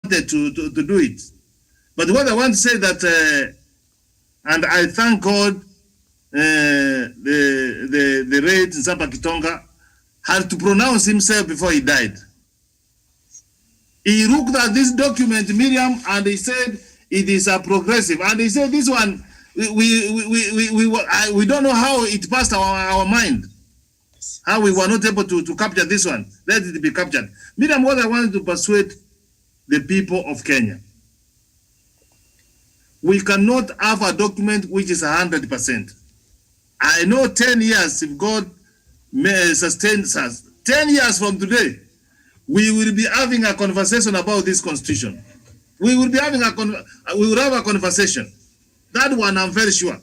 to do it. But what I want to say that, and I thank God, the late Nzapa Kitonga had to pronounce himself before he died. He looked at this document, Miriam, and he said it is a progressive. And he said this one, we don't know how it passed our mind, how we were not able to capture this one. Let it be captured. Miriam, what I wanted to persuade the people of Kenya, we cannot have a document which is 100%. I know 10 years, if God may sustain us, 10 years from today, we will be having a conversation about this constitution. We will be having we will have a conversation. That one I'm very sure.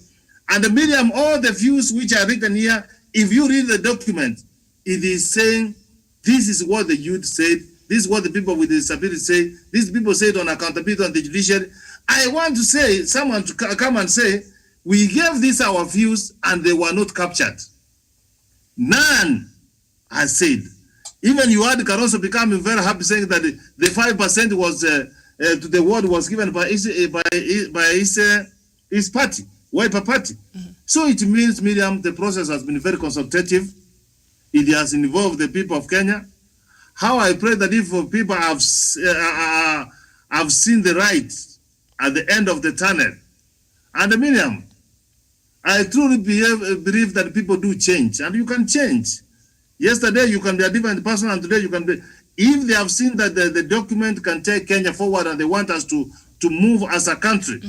And Miriam, all the views which are written here, if you read the document, it is saying this is what the youth said, this is what the people with disability say, these people said on accountability on the judiciary. I want to say, someone to come and say, we gave this our views and they were not captured. None has said. Even you had Caroso becoming very happy saying that the 5% was to the word was given by his party, Wiper Party. So it means, Miriam, the process has been very consultative. It has involved the people of Kenya. How I pray that if people have seen the light at the end of the tunnel. And Miriam, I truly believe that people do change, and you can change. Yesterday you can be a different person, and today you can be. If they have seen that the document can take Kenya forward and they want us to move as a country,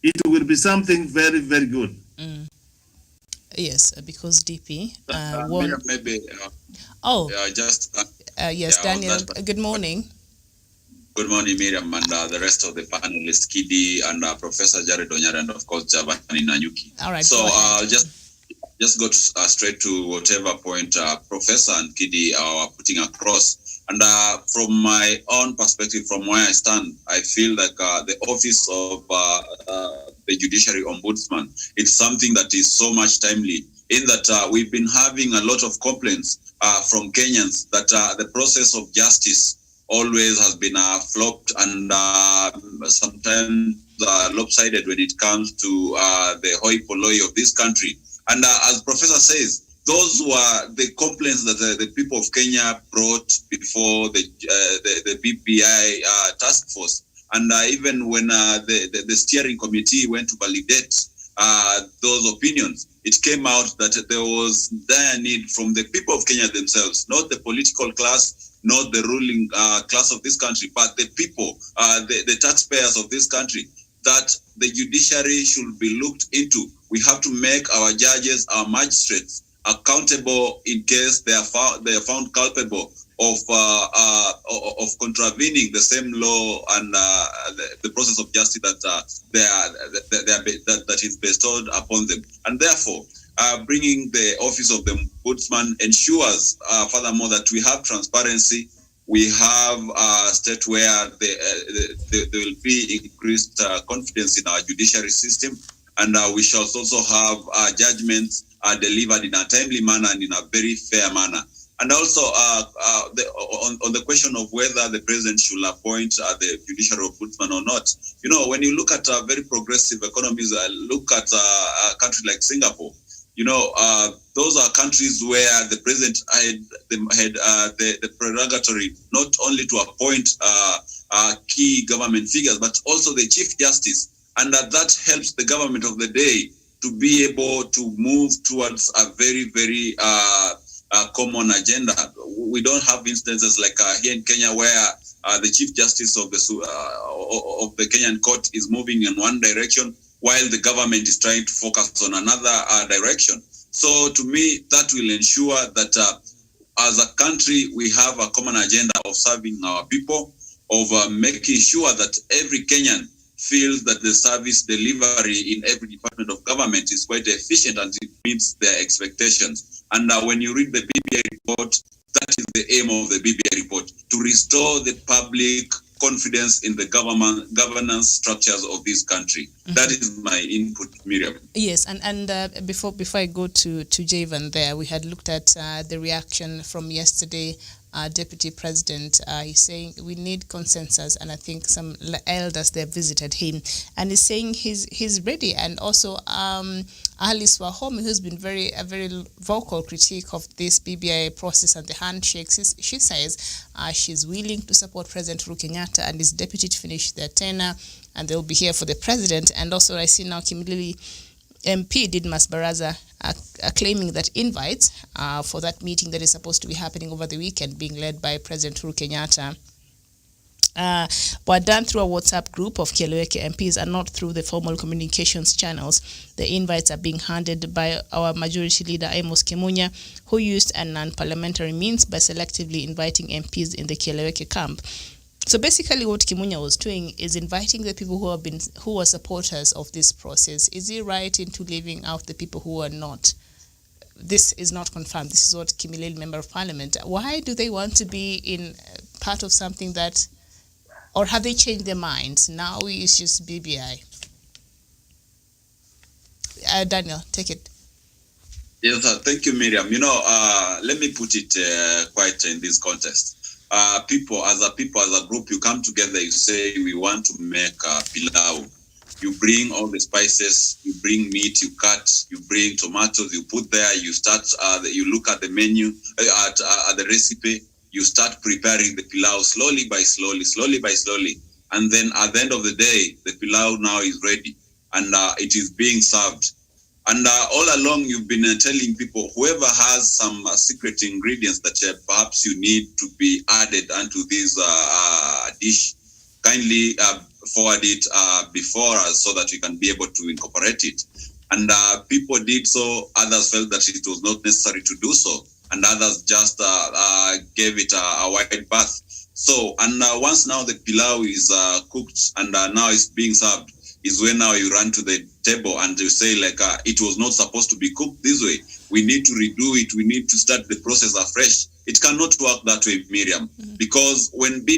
it will be something very, very good. Yes, because DP maybe. Yes, Daniel. Good morning. Good morning, Miriam, and the rest of the panelists, Kidi and Professor Jared Onyara, and of course Javani Nanyuki. All right. So just go straight to whatever point Professor and Kidi are putting across. And from my own perspective, from where I stand, I feel like the office of the Judiciary Ombudsman, it's something that is so much timely, in that we've been having a lot of complaints from Kenyans that the process of justice always has been flopped and sometimes lopsided when it comes to the hoi polloi of this country. And as Professor says, those were the complaints that the people of Kenya brought before the BPI task force. And even when the steering committee went to validate those opinions, it came out that there was dire need from the people of Kenya themselves, not the political class, not the ruling class of this country, but the people, the taxpayers of this country, that the judiciary should be looked into. We have to make our judges, our magistrates, accountable in case they are found culpable of contravening the same law and the process of justice that is bestowed upon them. And therefore, bringing the office of the Ombudsman ensures, furthermore, that we have transparency. We have a state where there will be increased confidence in our judiciary system, and we shall also have judgments delivered in a timely manner and in a very fair manner. And also on the question of whether the president should appoint the judiciary ombudsman or not, you know, when you look at very progressive economies, look at a country like Singapore, you know, those are countries where the president had the prerogatory not only to appoint key government figures, but also the chief justice. And that helps the government of the day to be able to move towards a very, very common agenda. We don't have instances like here in Kenya where the chief justice of the Kenyan court is moving in one direction while the government is trying to focus on another direction. So to me, that will ensure that as a country, we have a common agenda of serving our people, of making sure that every Kenyan feels that the service delivery in every department of government is quite efficient and it meets their expectations. And when you read the BBI report, that is the aim of the BBI report, to restore the public confidence in the governance structures of this country. That is my input, Miriam. Yes, and before I go to Javan there, we had looked at the reaction from yesterday Deputy President. He's saying we need consensus, and I think some elders there visited him, and he's saying he's ready. And also Alice Wahome, who's been a very vocal critique of this BBI process and the handshakes, she says she's willing to support President Uhuru Kenyatta and his deputy to finish their tenure, and they'll be here for the president. And also I see now Kimilili MP Didmas Baraza claiming that invites for that meeting that is supposed to be happening over the weekend, being led by President Uhuru Kenyatta, were done through a WhatsApp group of Kieleweke MPs and not through the formal communications channels. The invites are being handed by our majority leader Amos Kimunya, who used a non-parliamentary means by selectively inviting MPs in the Kieleweke camp. So basically what Kimunya was doing is inviting the people who are supporters of this process. Is he right into leaving out the people who are not? This is not confirmed. This is what Kimilili, Member of Parliament. Why do they want to be in part of something that, or have they changed their minds? Now it's just BBI. Daniel, take it. Yes, thank you, Miriam. Let me put it quite in this context. People as a group, you come together, you say we want to make pilau. You bring all the spices, you bring meat, you cut, you bring tomatoes, you put there, you start, you look at the menu, at the recipe, you start preparing the pilau slowly by slowly. And then at the end of the day, the pilau now is ready and it is being served. And all along, you've been telling people, whoever has some secret ingredients that perhaps you need to be added onto this dish, kindly forward it before us so that we can be able to incorporate it. And people did so. Others felt that it was not necessary to do so. And others just gave it a wide bath. So, and once now the pilau is cooked and now it's being served, is when now you run to the table and you say it was not supposed to be cooked this way. We need to redo it. We need to start the process afresh. It cannot work that way, Miriam, because when the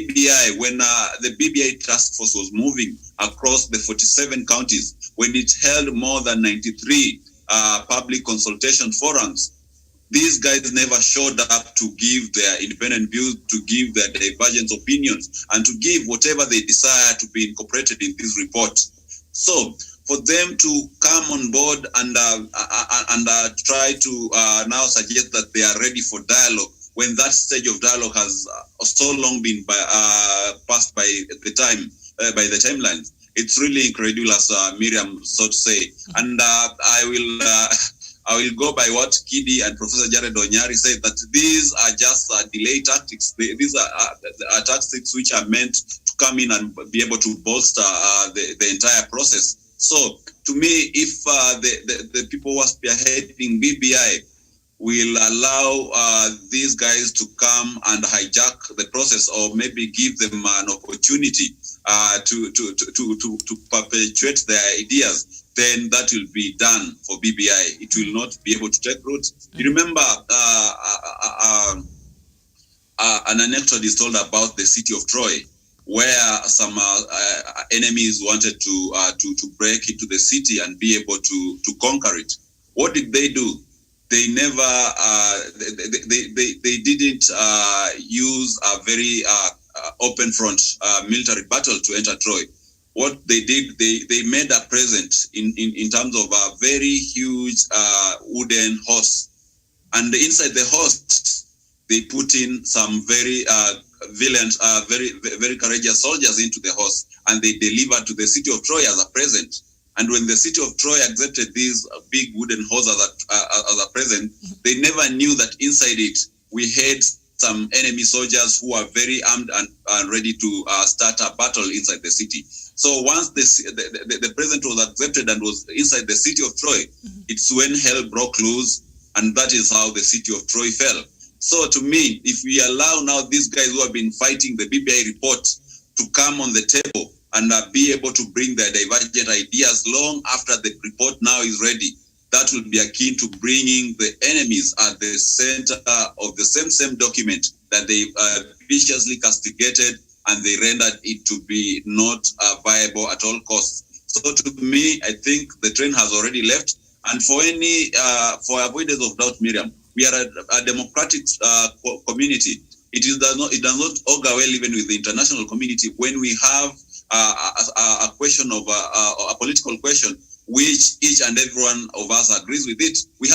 BBI task force was moving across the 47 counties, when it held more than 93 public consultation forums, these guys never showed up to give their independent views, to give their divergent opinions, and to give whatever they desire to be incorporated in this report. So for them to come on board and try to now suggest that they are ready for dialogue, when that stage of dialogue has so long been passed by the timelines, it's really incredulous, Miriam, so to say. And I will go by what Kidi and Professor Jared Onyari said, that these are just delay tactics. These are tactics which are meant to come in and be able to bolster the entire process. So, to me, if the people who are spearheading BBI will allow these guys to come and hijack the process, or maybe give them an opportunity to perpetuate their ideas, then that will be done for BBI. It will not be able to take root. You remember an anecdote is told about the city of Troy, where some enemies wanted to break into the city and be able to conquer it. What did they do? They never, they didn't use a very open front military battle to enter Troy. What they did, they made a present in terms of a very huge wooden horse. And inside the horse, they put in some very valiant, very courageous soldiers into the horse, and they delivered to the city of Troy as a present. And when the city of Troy accepted these big wooden horse as a present, they never knew that inside it, we had some enemy soldiers who are very armed and ready to start a battle inside the city. So once the present was accepted and was inside the city of Troy, it's when hell broke loose, and that is how the city of Troy fell. So to me, if we allow now these guys who have been fighting the BBI report to come on the table and be able to bring their divergent ideas long after the report now is ready, that will be akin to bringing the enemies at the center of the same document that they viciously castigated, and they rendered it to be not viable at all costs. So to me, I think the train has already left. And for for avoidance of doubt, Miriam, we are a democratic community. it does not augur well even with the international community when we have a question of a political question which each and every one of us agrees with it. We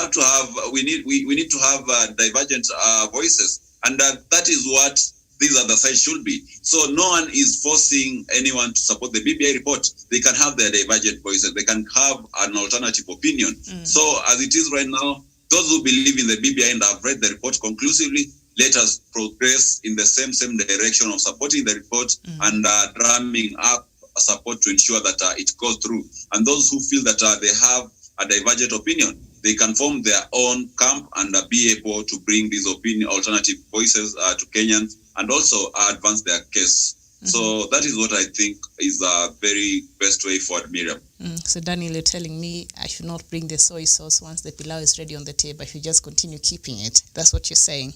need to have divergent voices, and that is what these other sides should be. So no one is forcing anyone to support the BBI report. They can have their divergent voices. They can have an alternative opinion. So as it is right now, those who believe in the BBI and have read the report conclusively, let us progress in the same direction of supporting the report and drumming up support to ensure that it goes through. And those who feel that they have a divergent opinion, they can form their own camp and be able to bring these alternative voices to Kenyans and also advance their case. So that is what I think is a very best way forward, Miriam. So Daniel, you're telling me I should not bring the soy sauce once the pilau is ready on the table. I should just continue keeping it. That's what you're saying.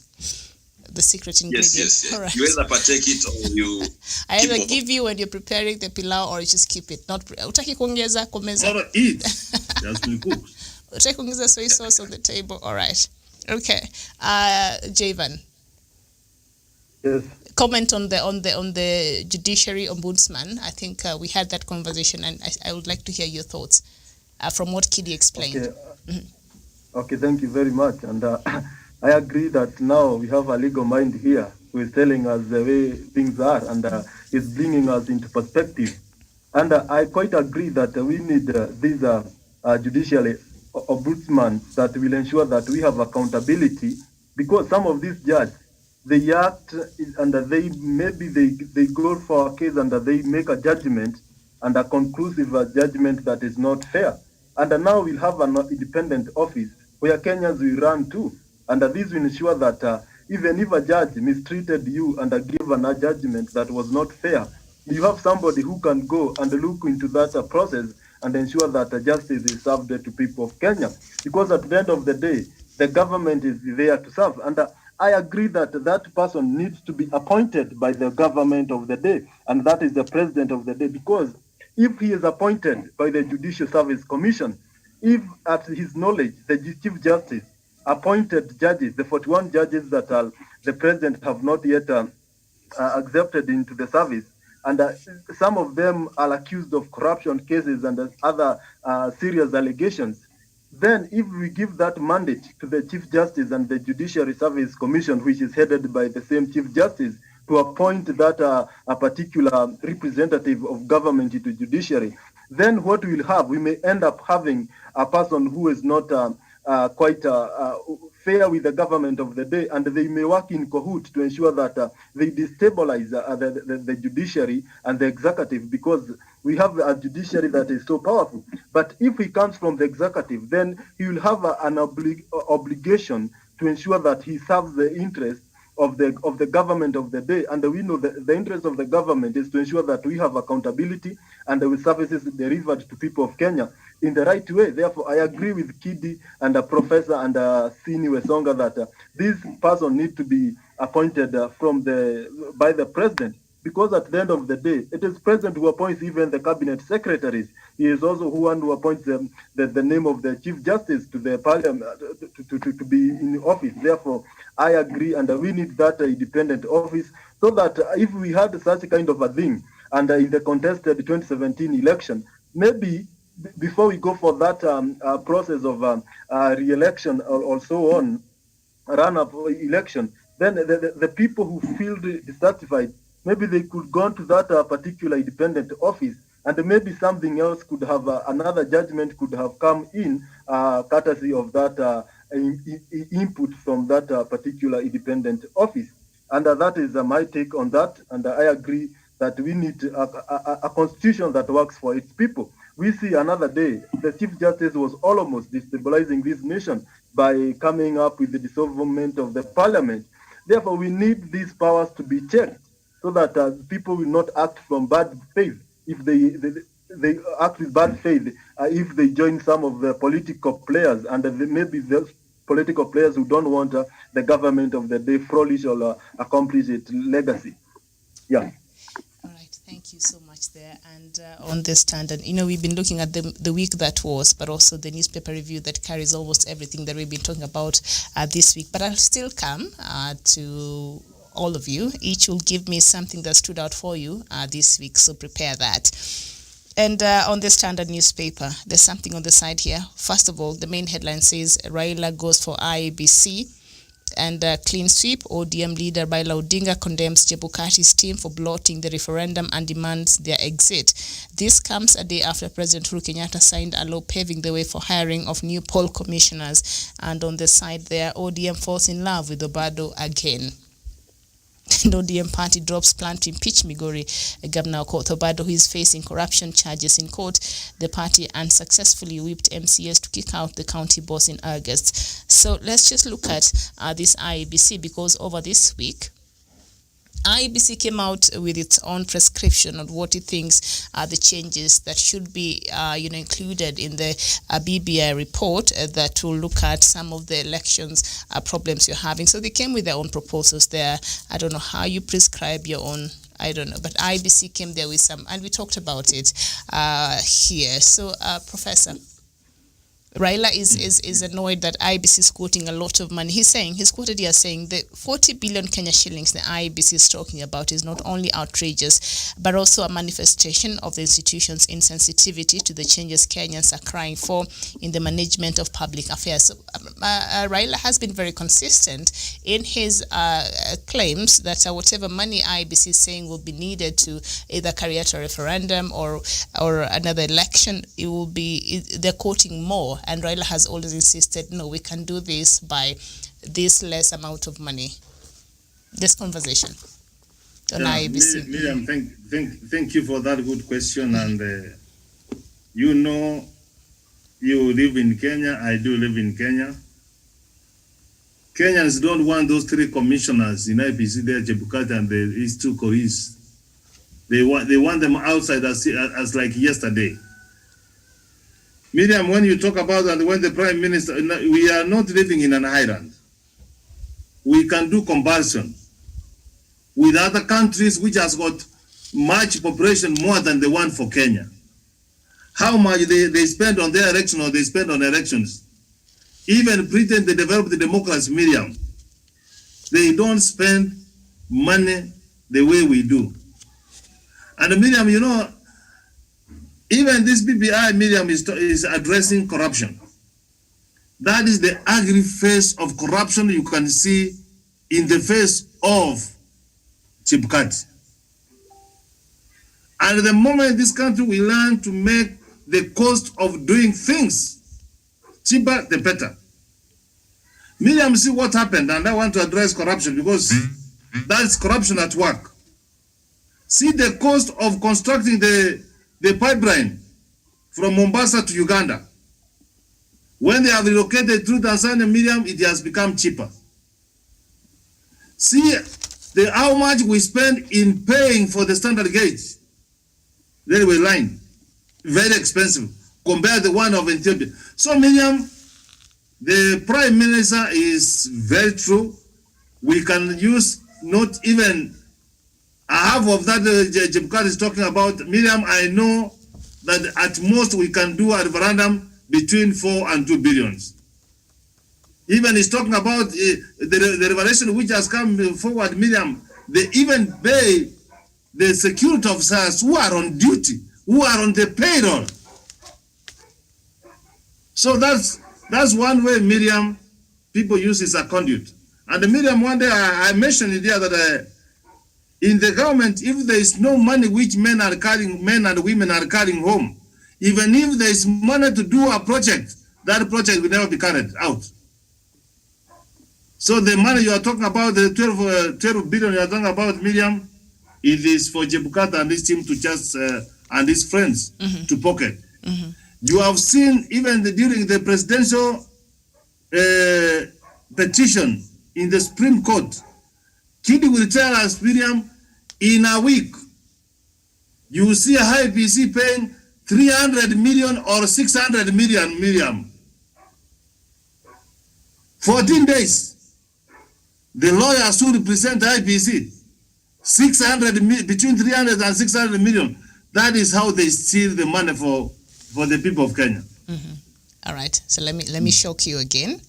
The secret ingredient. Yes. All right. You either partake it or you I either give you when you're preparing the pilau or you just keep it. Not utaki kuongeza kwa meza. Or eat. Just been cooked. Utaki kuongeza soy sauce on the table. All right. Okay. Javan. Yes. Comment on the judiciary ombudsman. I think we had that conversation, and I would like to hear your thoughts from what Kidi explained. Okay. Okay, thank you very much. And I agree that now we have a legal mind here who is telling us the way things are and is bringing us into perspective. And I quite agree that we need these judicial ombudsman that will ensure that we have accountability, because some of these judges, they act and they go for a case and they make a judgment and a conclusive judgment that is not fair. And now we'll have an independent office where Kenyans will run to. And this will ensure that even if a judge mistreated you and given a judgment that was not fair, you have somebody who can go and look into that process and ensure that justice is served to people of Kenya. Because at the end of the day, the government is there to serve. And I agree that that person needs to be appointed by the government of the day, and that is the president of the day. Because if he is appointed by the Judicial Service Commission, if at his knowledge, the Chief Justice appointed judges, the 41 judges that the president have not yet accepted into the service, and some of them are accused of corruption cases and other serious allegations, then if we give that mandate to the Chief Justice and the Judiciary Service Commission, which is headed by the same Chief Justice, to appoint that a particular representative of government into judiciary, then what we'll have, we may end up having a person who is not quite fair with the government of the day, and they may work in cahoot to ensure that they destabilize the judiciary and the executive, because we have a judiciary that is so powerful. But if he comes from the executive, then he will have an obligation to ensure that he serves the interest of the government of the day. And we know that the interest of the government is to ensure that we have accountability and the services delivered to people of Kenya in the right way. Therefore, I agree with Kidi and Professor and Sini Wesonga that this person needs to be appointed by the president, because at the end of the day, it is president who appoints even the cabinet secretaries. He is also who appoints the name of the Chief Justice to the parliament to be in office. Therefore, I agree, and we need that independent office, so that if we had such a kind of a thing, and in the contested 2017 election, maybe before we go for that process of re-election or so on, run-up election, then the people who feel dissatisfied, maybe they could go to that particular independent office, and maybe something else could have, another judgment could have come in, courtesy of that input from that particular independent office. And that is my take on that, and I agree that we need a constitution that works for its people. We see another day, the Chief Justice was almost destabilizing this nation by coming up with the dissolvement of the parliament. Therefore, we need these powers to be checked, so that people will not act from bad faith. If they act with bad faith, if they join some of the political players, and maybe those political players who don't want the government of the day flourish or accomplish its legacy. Yeah. All right, thank you so much there. And on this standard, we've been looking at the week that was, but also the newspaper review that carries almost everything that we've been talking about this week. But I'll still come to all of you. Each will give me something that stood out for you this week, so prepare that. And on the Standard newspaper, there's something on the side here. First of all, the main headline says Raila goes for IEBC and clean sweep. ODM leader Raila Odinga condemns Chebukati's team for blotting the referendum and demands their exit. This comes a day after President Uhuru Kenyatta signed a law paving the way for hiring of new poll commissioners. And on the side there, ODM falls in love with Obado again. And ODM party drops plan to impeach Migori Governor Okoth Obado, who is facing corruption charges in court. The party unsuccessfully whipped MCS to kick out the county boss in August. So let's just look at this IEBC, because over this week, IEBC came out with its own prescription on what it thinks are the changes that should be included in the BBI report that will look at some of the elections problems you're having. So they came with their own proposals there. I don't know how you prescribe your own, I don't know, but IEBC came there with some, and we talked about it here. So Professor, Raila is annoyed that IEBC is quoting a lot of money. He's quoted here saying the 40 billion Kenya shillings the IEBC is talking about is not only outrageous, but also a manifestation of the institution's insensitivity to the changes Kenyans are crying for in the management of public affairs. So, Raila has been very consistent in his claims that whatever money IEBC is saying will be needed to either carry out a referendum or another election, it will be, they're quoting more. And Raila has always insisted, no, we can do this by this less amount of money. This conversation on IEBC. Miriam, thank you for that good question. And you live in Kenya, I do live in Kenya. Kenyans don't want those three commissioners in IEBC there, Chebukati and these two Koreans. They want them outside as like yesterday. Miriam, when you talk about and when the Prime Minister, we are not living in an island. We can do comparison with other countries which has got much population more than the one for Kenya. How much they spend on their election or they spend on elections. Even Britain, they developed the democracy, Miriam. They don't spend money the way we do. And Miriam, even this BBI, Miriam, is addressing corruption. That is the ugly face of corruption you can see in the face of Chebukati. And the moment this country will learn to make the cost of doing things cheaper, the better. Miriam, see what happened, and I want to address corruption because that's corruption at work. See the cost of constructing the pipeline from Mombasa to Uganda. When they have relocated through Tanzania, Miriam, it has become cheaper. See how much we spend in paying for the standard gauge railway line. Very expensive compared to the one of Ethiopia. So Miriam, the Prime Minister is very true. We can use not even half of that Chebukati is talking about. Miriam, I know that at most we can do a referendum between 4 and 2 billion. Even he's talking about the revelation which has come forward, Miriam. They even pay the security officers who are on duty, who are on the payroll. So that's one way, Miriam, people use as a conduit. And Miriam, one day I mentioned it there that in the government, if there is no money which men and women are carrying home, even if there is money to do a project, that project will never be carried out. So the money you are talking about, the 12 billion you are talking about, Miriam, it is for Chebukati and his team to just, and his friends to pocket. You have seen even during the presidential petition in the Supreme Court, Kidi will tell us, Miriam, in a week, you will see a IEBC paying 300 million or 600 million, Miriam. 14 days. The lawyers who represent IEBC, between 300 and 600 million. That is how they steal the money for the people of Kenya. All right. So let me shock you again.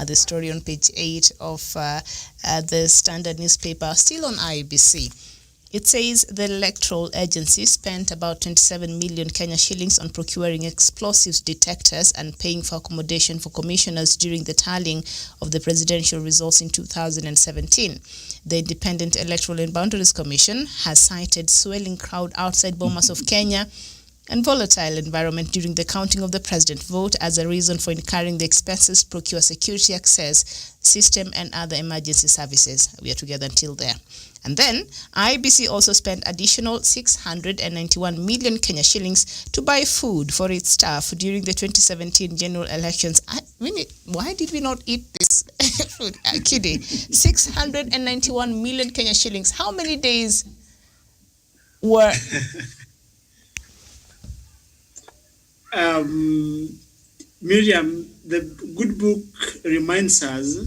The story on page 8 of the Standard newspaper, still on IEBC. It says the electoral agency spent about 27 million Kenya shillings on procuring explosives detectors and paying for accommodation for commissioners during the tallying of the presidential results in 2017. The Independent Electoral and Boundaries Commission has cited swelling crowd outside Bomas of Kenya and volatile environment during the counting of the president vote as a reason for incurring the expenses to procure security access system and other emergency services. We are together until there. And then IEBC also spent additional 691 million Kenya shillings to buy food for its staff during the 2017 general elections. Why did we not eat this food? Kidding. 691 million Kenya shillings. How many days were... Miriam, the good book reminds us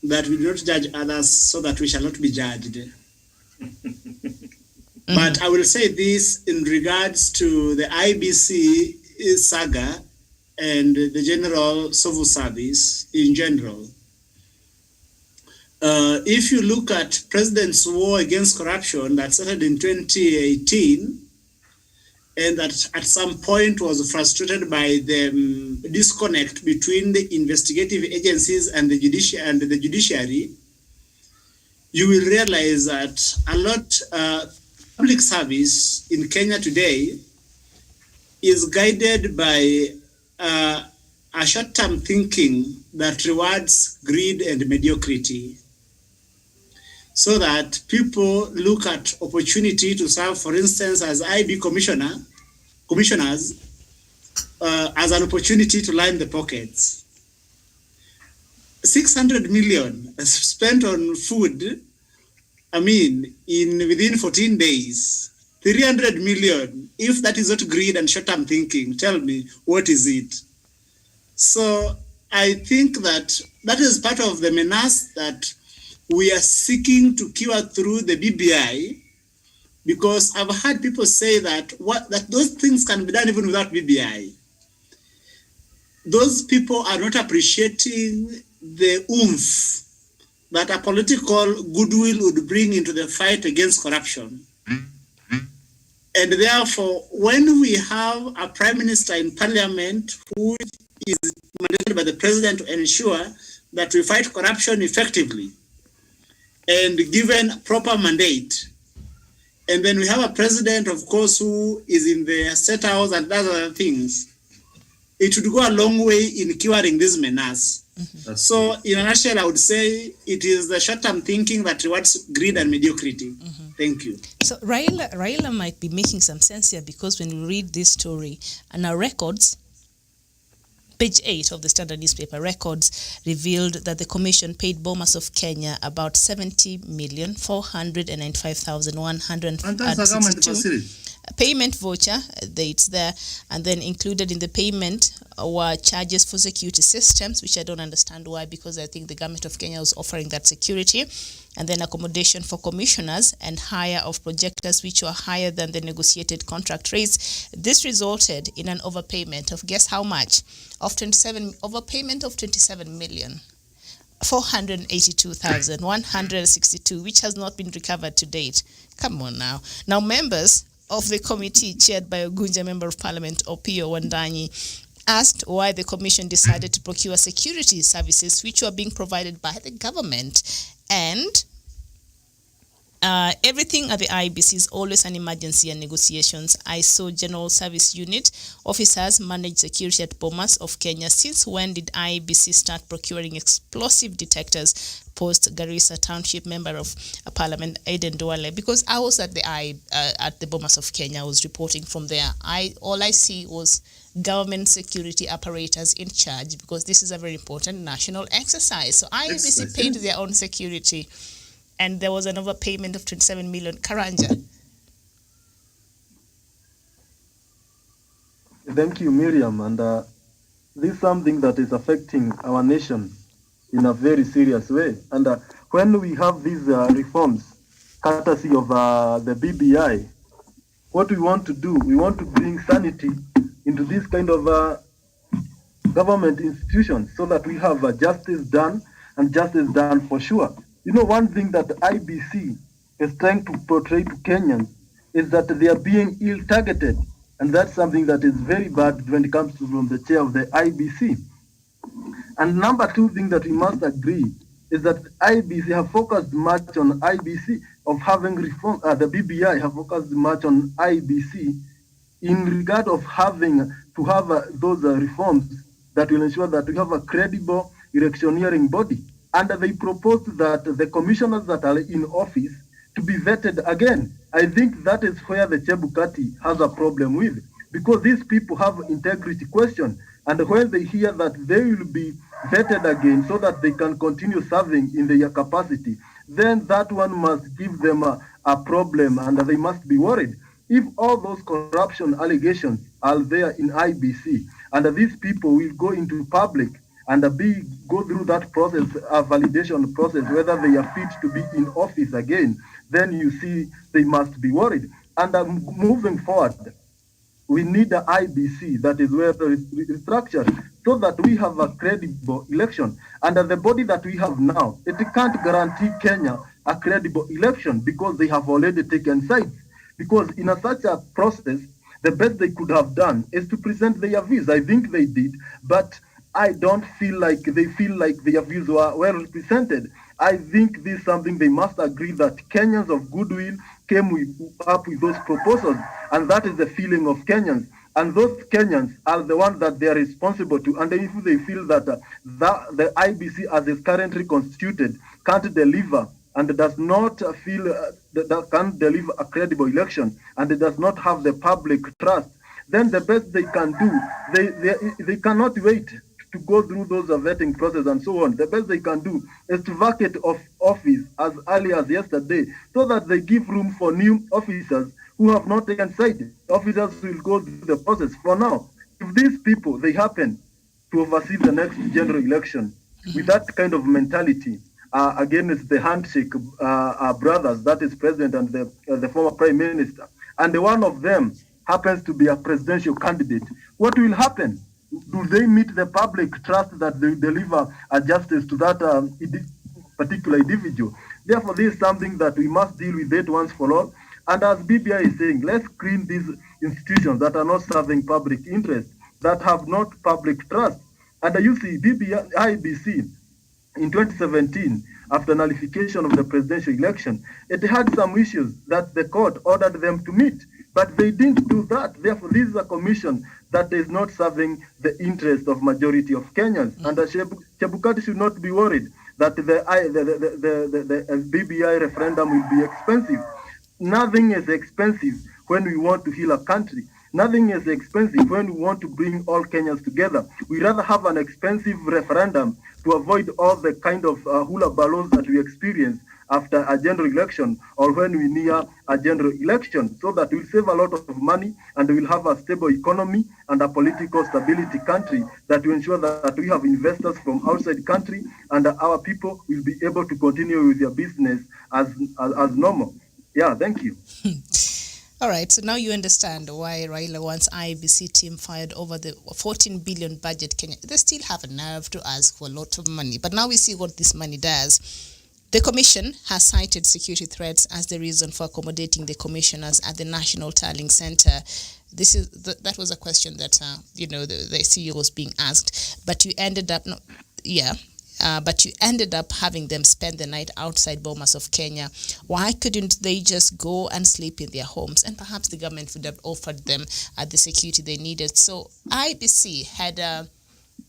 that we do not judge others so that we shall not be judged. But I will say this in regards to the IEBC saga and the general civil service in general. If you look at President's war against corruption that started in 2018, and that at some point was frustrated by the disconnect between the investigative agencies and the judiciary, you will realize that a lot public service in Kenya today is guided by a short-term thinking that rewards greed and mediocrity, so that people look at opportunity to serve, for instance, as IB commissioners, as an opportunity to line the pockets. 600 million spent on food, within 14 days. 300 million, if that is not greed and short-term thinking, tell me, what is it? So I think that is part of the menace that we are seeking to cure through the BBI, because I've heard people say that those things can be done even without BBI. Those people are not appreciating the oomph that a political goodwill would bring into the fight against corruption. And therefore, when we have a prime minister in parliament who is mandated by the president to ensure that we fight corruption effectively, and given proper mandate. And then we have a president, of course, who is in the State House and does other things. It would go a long way in curing this menace. Mm-hmm. So in a nutshell, I would say it is the short-term thinking that rewards greed and mediocrity. Mm-hmm. Thank you. So Raila might be making some sense here, because when we read this story and our records, page 8 of the Standard newspaper, records revealed that the commission paid Bomas of Kenya about 70,495,162 payment voucher, it's there, and then included in the payment were charges for security systems, which I don't understand why, because I think the government of Kenya was offering that security, and then accommodation for commissioners and hire of projectors, which were higher than the negotiated contract rates. This resulted in an overpayment of, guess how much? Overpayment of 27 million. 482,162, which has not been recovered to date. Come on now. Now, members of the committee chaired by Uganda Member of Parliament Opio Wandanyi asked why the commission decided to procure security services which were being provided by the government, and everything at the IEBC is always an emergency and negotiations. I saw General Service Unit officers manage security at Bomas of Kenya. Since when did IEBC start procuring explosive detectors? Post Garissa Township Member of Parliament Aiden Duale. Because I was at the Bomas of Kenya, I was reporting from there. All I see was government security apparatus in charge, because this is a very important national exercise. So IEBC paid their own security, and there was an overpayment of 27 million. Karanja. Thank you, Miriam. And this is something that is affecting our nation in a very serious way. And when we have these reforms, courtesy of the BBI, what we want to do, we want to bring sanity into this kind of government institutions so that we have justice done and justice done for sure. You know, one thing that IBC is trying to portray to Kenyans is that they are being ill-targeted, and that's something that is very bad when it comes to from the chair of the IBC. And number two thing that we must agree is that IBC have focused much on IBC of having reform. The BBI have focused much on IBC in regard of having to have those reforms that will ensure that we have a credible electioneering body. And they proposed that the commissioners that are in office to be vetted again. I think that is where the Chebukati has a problem with, because these people have integrity question, and when they hear that they will be vetted again so that they can continue serving in their capacity, then that one must give them a problem, and they must be worried. If all those corruption allegations are there in IBC, and these people will go into public and go through that process, a validation process, whether they are fit to be in office again, then you see they must be worried. And moving forward, we need the IBC that is well structured so that we have a credible election. And the body that we have now, it can't guarantee Kenya a credible election because they have already taken sides. Because in such a process, the best they could have done is to present their views. I think they did, but I don't feel like they feel like their views were well represented. I think this is something they must agree that Kenyans of goodwill came up with those proposals, and that is the feeling of Kenyans. And those Kenyans are the ones that they are responsible to. And if they feel that the IBC as is currently constituted can't deliver and does not feel that can deliver a credible election, and it does not have the public trust, then the best they can do, they cannot wait to go through those vetting process and so on. The best they can do is to vacate of office as early as yesterday, so that they give room for new officers who have not taken side. Officers will go through the process. For now, if these people, they happen to oversee the next general election with that kind of mentality, against the handshake brothers, that is president and the former prime minister, and the one of them happens to be a presidential candidate, what will happen? Do they meet the public trust that they deliver a justice to that particular individual? Therefore, this is something that we must deal with it once for all. And as BBI is saying, let's screen these institutions that are not serving public interest, that have not public trust. And you see, IBC in 2017, after nullification of the presidential election, it had some issues that the court ordered them to meet, but they didn't do that. Therefore, this is a commission that is not serving the interest of majority of Kenyans. And Chebukati should not be worried that the BBI referendum will be expensive. Nothing is expensive when we want to heal a country. Nothing is expensive when we want to bring all Kenyans together. We rather have an expensive referendum to avoid all the kind of hula balloons that we experience after a general election or when we near a general election, so that we'll save a lot of money and we'll have a stable economy and a political stability country that will ensure that we have investors from outside country and our people will be able to continue with their business as normal. Yeah, thank you. All right, so now you understand why Raila wants IEBC team fired over the 14 billion budget. Kenya, they still have a nerve to ask for a lot of money, but now we see what this money does. The Commission has cited security threats as the reason for accommodating the commissioners at the National Tallying Center. That was a question that the CEO was being asked, but you ended up having them spend the night outside Bomas of Kenya. Why couldn't they just go and sleep in their homes? And perhaps the government would have offered them the security they needed. So IBC had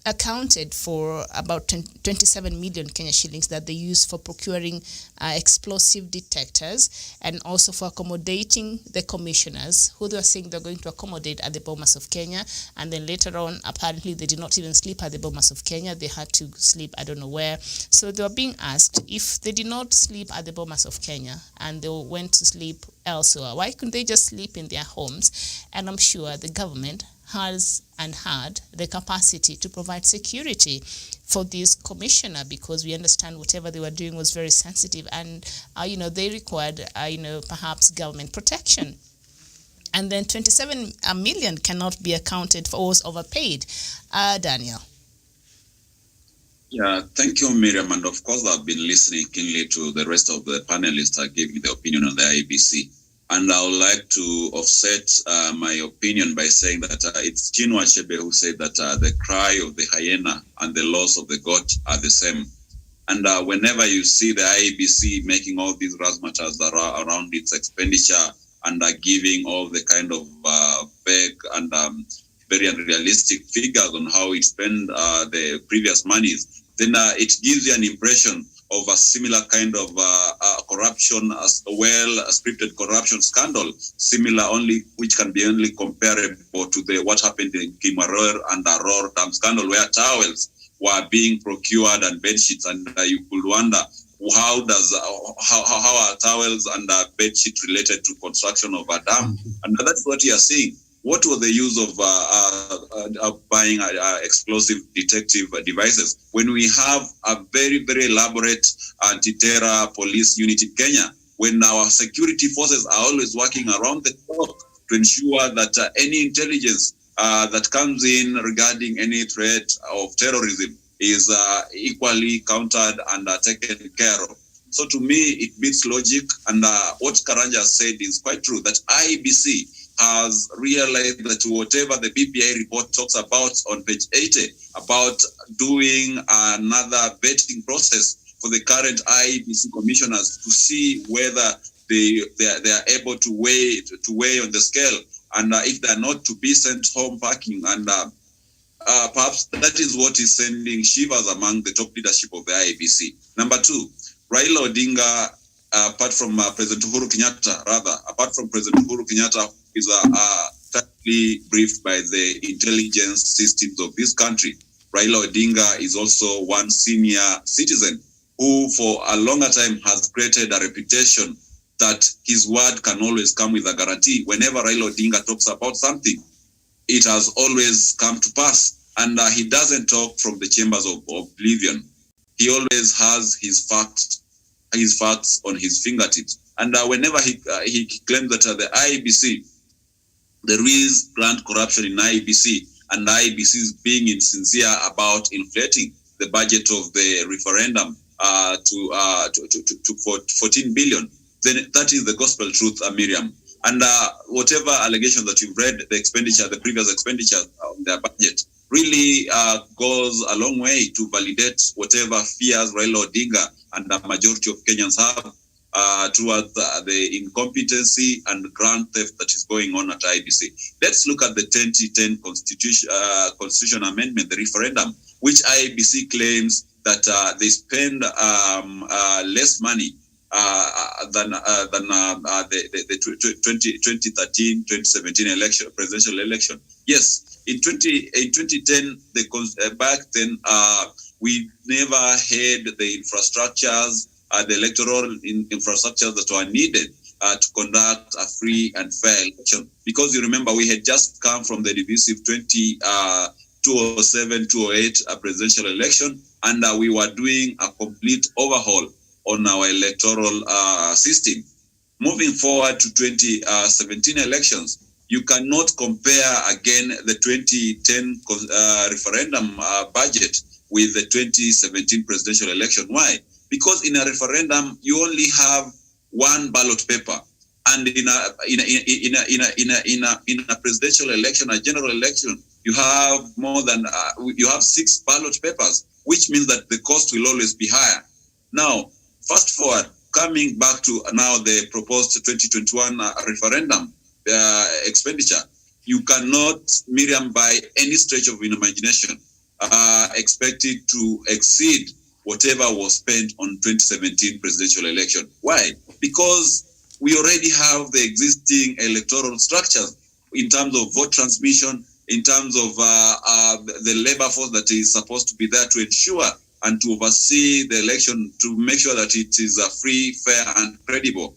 accounted for about 27 million Kenya shillings that they used for procuring explosive detectors and also for accommodating the commissioners who they were saying they're going to accommodate at the Bomas of Kenya. And then later on, apparently they did not even sleep at the Bomas of Kenya. They had to sleep I don't know where. So they were being asked, if they did not sleep at the Bomas of Kenya and they went to sleep elsewhere, why couldn't they just sleep in their homes? And I'm sure the government has and had the capacity to provide security for this commissioner, because we understand whatever they were doing was very sensitive and they required perhaps government protection. And then 27 million cannot be accounted for, was overpaid. Daniel. Yeah, thank you, Miriam. And of course, I've been listening keenly to the rest of the panelists giving their opinion on the IEBC. And I would like to offset my opinion by saying that it's Chinua Achebe who said that the cry of the hyena and the loss of the goat are the same. And whenever you see the IEBC making all these razzmatazz around its expenditure and giving all the kind of vague and very unrealistic figures on how it spent the previous monies, then it gives you an impression of a similar kind of corruption, as well scripted corruption scandal, similar only, which can be only comparable to what happened in Kimaror and Aror Dam scandal, where towels were being procured and bed sheets, and you could wonder how are towels and bed sheets related to construction of a dam, and that's what you are seeing. What was the use of buying explosive detective devices when we have a very, very elaborate anti-terror police unit in Kenya, when our security forces are always working around the clock to ensure that any intelligence that comes in regarding any threat of terrorism is equally countered and taken care of. So to me, it beats logic. And what Karanja said is quite true, that IEBC has realized that whatever the BPI report talks about on page 80, about doing another vetting process for the current IEBC commissioners to see whether they are able to weigh on the scale, and if they are not, to be sent home packing. And perhaps that is what is sending shivers among the top leadership of the IEBC. Number two, Raila Odinga, apart from President Uhuru Kenyatta, is tightly briefed by the intelligence systems of this country. Raila Odinga is also one senior citizen who for a longer time has created a reputation that his word can always come with a guarantee. Whenever Raila Odinga talks about something, it has always come to pass. And he doesn't talk from the chambers of oblivion. He always has his facts on his fingertips. And whenever he claims that the IEBC, there is planned corruption in IEBC, and IEBC is being insincere about inflating the budget of the referendum to 14 billion, then that is the gospel truth, Miriam. And whatever allegations that you've read, the previous expenditure on their budget, really goes a long way to validate whatever fears Raila Odinga and the majority of Kenyans have towards the incompetency and grand theft that is going on at IEBC. Let's look at the 2010 Constitution Amendment, the referendum, which IEBC claims that they spend less money than the 2013-2017 presidential election. Yes, in 2010, back then, we never had the infrastructures, the electoral infrastructures that were needed to conduct a free and fair election. Because you remember, we had just come from the divisive 2007-2008 presidential election, and we were doing a complete overhaul on our electoral system. Moving forward to 2017 elections, you cannot compare again the 2010 referendum budget with the 2017 presidential election. Why? Because in a referendum, you only have one ballot paper, and in a presidential election, a general election, you have you have 6 ballot papers, which means that the cost will always be higher. Now, fast forward, coming back to now the proposed 2021 referendum expenditure, you cannot, Miriam, by any stretch of imagination, expect it to exceed whatever was spent on 2017 presidential election. Why? Because we already have the existing electoral structures in terms of vote transmission, in terms of the labor force that is supposed to be there to ensure and to oversee the election, to make sure that it is free, fair, and credible.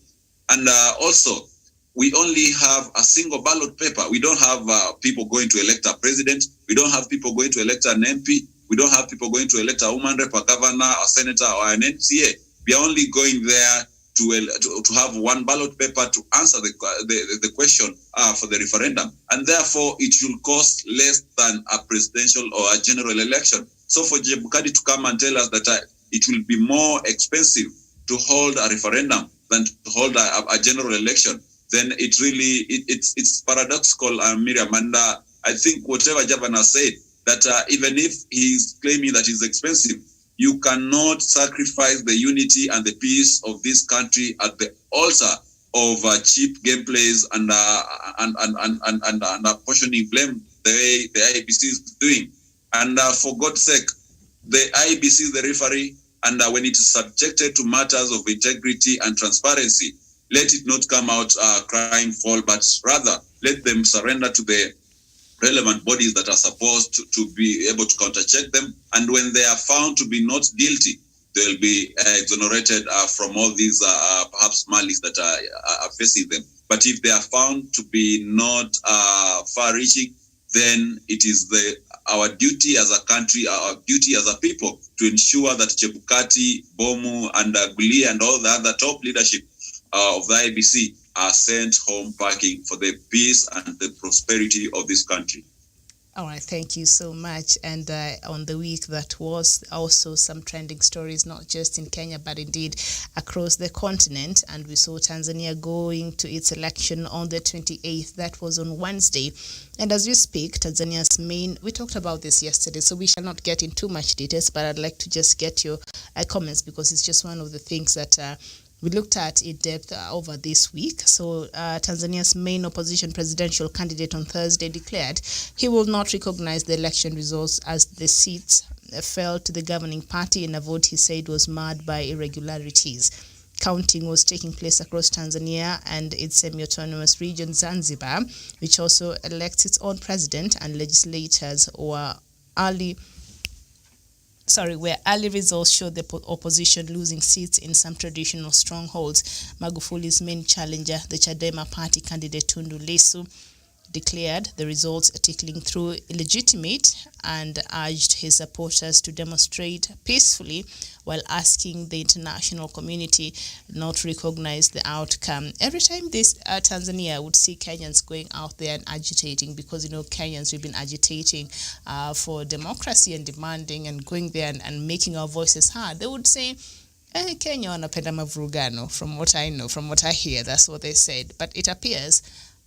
And also, we only have a single ballot paper. We don't have people going to elect a president. We don't have people going to elect an MP. We don't have people going to elect a woman rep, a governor, a senator, or an MCA. We are only going there to have one ballot paper to answer the question for the referendum. And therefore, it should cost less than a presidential or a general election. So for Chebukati to come and tell us that it will be more expensive to hold a referendum than to hold a general election, then it's paradoxical, Miriam. And I think whatever Javan has said, that even if he's claiming that it's expensive, you cannot sacrifice the unity and the peace of this country at the altar of cheap gameplays and apportioning blame the way the IEBC is doing. And for God's sake, the IEBC is the referee, and when it is subjected to matters of integrity and transparency, let it not come out crying foul, but rather let them surrender to the relevant bodies that are supposed to be able to countercheck them. And when they are found to be not guilty, they'll be exonerated from all these perhaps malice that are facing them. But if they are found to be not far-reaching, then it is our duty as a country, our duty as a people, to ensure that Chebukati, Bomu, and Guinea and all the other top leadership of the IEBC are sent home packing for the peace and the prosperity of this country. All right, thank you so much. And on the week that was, also some trending stories, not just in Kenya, but indeed across the continent. And we saw Tanzania going to its election on the 28th. That was on Wednesday. And as we speak, Tanzania's we talked about this yesterday, so we shall not get in too much details, but I'd like to just get your comments, because it's just one of the things that we looked at in depth over this week. So Tanzania's main opposition presidential candidate on Thursday declared he will not recognize the election results as the seats fell to the governing party in a vote he said was marred by irregularities. Counting was taking place across Tanzania and its semi-autonomous region Zanzibar, which also elects its own president, and legislators where early results showed the opposition losing seats in some traditional strongholds. Magufuli's main challenger, the Chadema party candidate Tundu Lissu, declared the results tickling through illegitimate and urged his supporters to demonstrate peacefully while asking the international community not to recognize the outcome. Every time this Tanzania would see Kenyans going out there and agitating, because Kenyans, we've been agitating for democracy and demanding and going there and making our voices heard, they would say, Kenya wanapenda mavurugano. From what I know, from what I hear, that's what they said. But it appears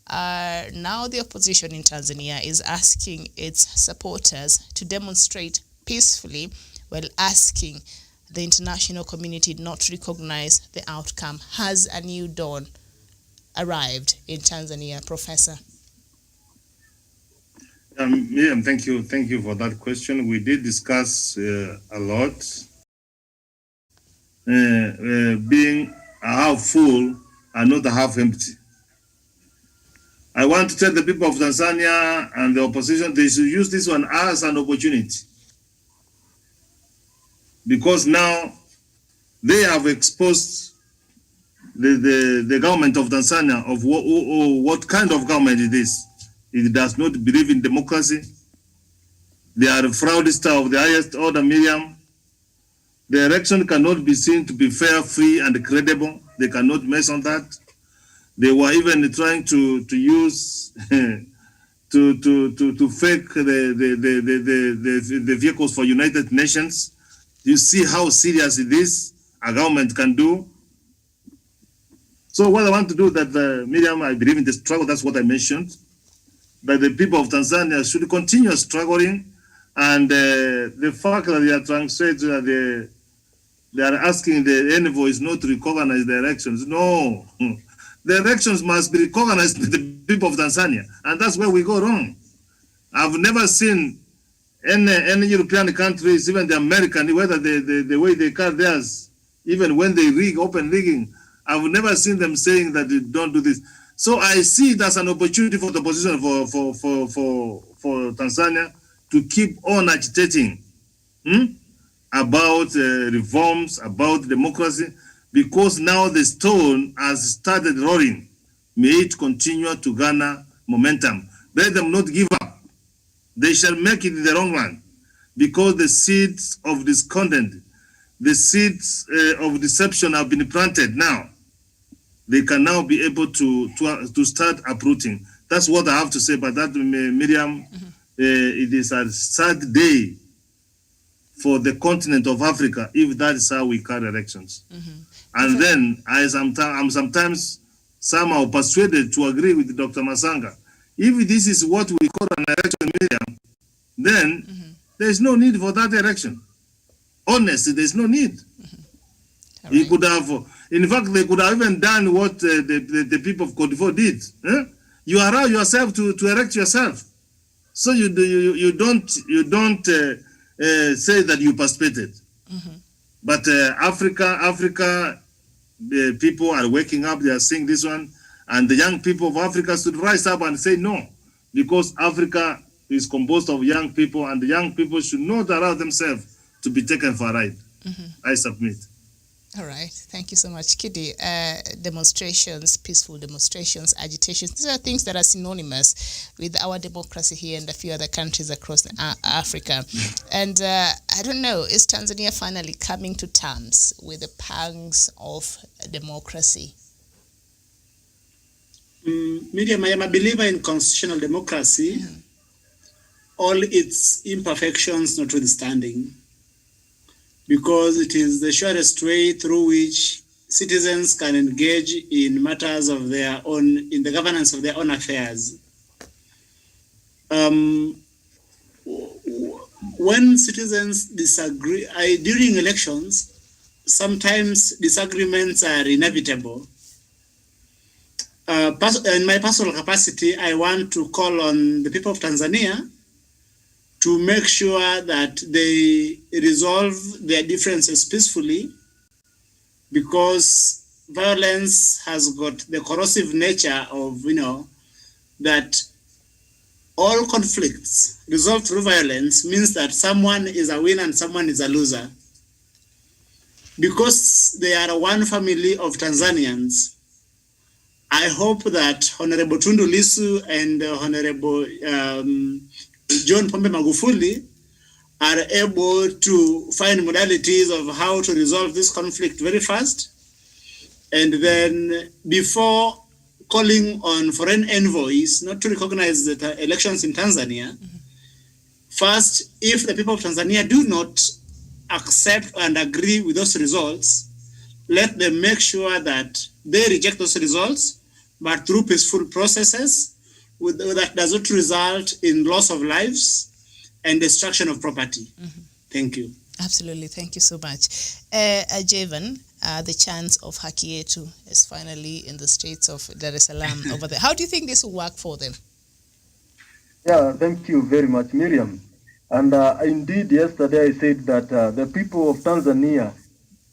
now the opposition in Tanzania is asking its supporters to demonstrate peacefully while asking the international community not to recognize the outcome. Has a new dawn arrived in Tanzania, Professor? Miriam, thank you for that question. We did discuss a lot, being half full and not half empty. I want to tell the people of Tanzania and the opposition, they should use this one as an opportunity, because now they have exposed the government of Tanzania of what kind of government it is. It does not believe in democracy. They are a fraudster of the highest order, Miriam. The election cannot be seen to be fair, free, and credible. They cannot mess on that. They were even trying to use to fake the vehicles for United Nations. You see how serious it is a government can do. So what I want to do that, Miriam, I believe in the struggle. That's what I mentioned. That the people of Tanzania should continue struggling, and the fact that they are trying to say that they are asking the envoys not to recognize the elections. No. The elections must be recognized by the people of Tanzania, and that's where we go wrong. I've never seen any European countries, even the American, whether the way they cut theirs, even when they open rigging, I've never seen them saying that they don't do this. So I see it as an opportunity for the opposition for Tanzania to keep on agitating about reforms, about democracy, because now the stone has started rolling. May it continue to garner momentum. Let them not give up. They shall make it in the long run, because the seeds of discontent, the seeds of deception have been planted now. They can now be able to start uprooting. That's what I have to say about that, Miriam. It is a sad day for the continent of Africa if that is how we carry elections. And then I'm sometimes somehow persuaded to agree with Dr. Masanga. If this is what we call an election, Miriam, then there's no need for that election. Honestly, there's no need. He could have, in fact, they could have even done what the people of Côte d'Ivoire did. You allow yourself to elect yourself, so you don't say that you participated. But Africa, the people are waking up. They are seeing this one, and the young people of Africa should rise up and say no, because Africa is composed of young people, and the young people should not allow themselves to be taken for a ride. I submit. All right. Thank you so much, Kidi. Demonstrations, peaceful demonstrations, agitations, these are things that are synonymous with our democracy here and a few other countries across Africa. And I don't know, is Tanzania finally coming to terms with the pangs of democracy? Miriam, I am a believer in constitutional democracy, all its imperfections notwithstanding, because it is the surest way through which citizens can engage in matters of their own, in the governance of their own affairs. When citizens disagree, during elections, sometimes disagreements are inevitable. In my personal capacity, I want to call on the people of Tanzania to make sure that they resolve their differences peacefully, because violence has got the corrosive nature of, that all conflicts resolved through violence means that someone is a winner and someone is a loser. Because they are one family of Tanzanians, I hope that Honorable Tundu Lissu and Honorable John Pombe Magufuli are able to find modalities of how to resolve this conflict very fast. And then before calling on foreign envoys not to recognize the elections in Tanzania, first, if the people of Tanzania do not accept and agree with those results, let them make sure that they reject those results, but through peaceful processes, that does not result in loss of lives and destruction of property. Thank you. Absolutely. Thank you so much. Javan, the chance of Haki Yetu is finally in the streets of Dar es Salaam over there. How do you think this will work for them? Yeah, thank you very much, Miriam. And indeed, yesterday I said that the people of Tanzania,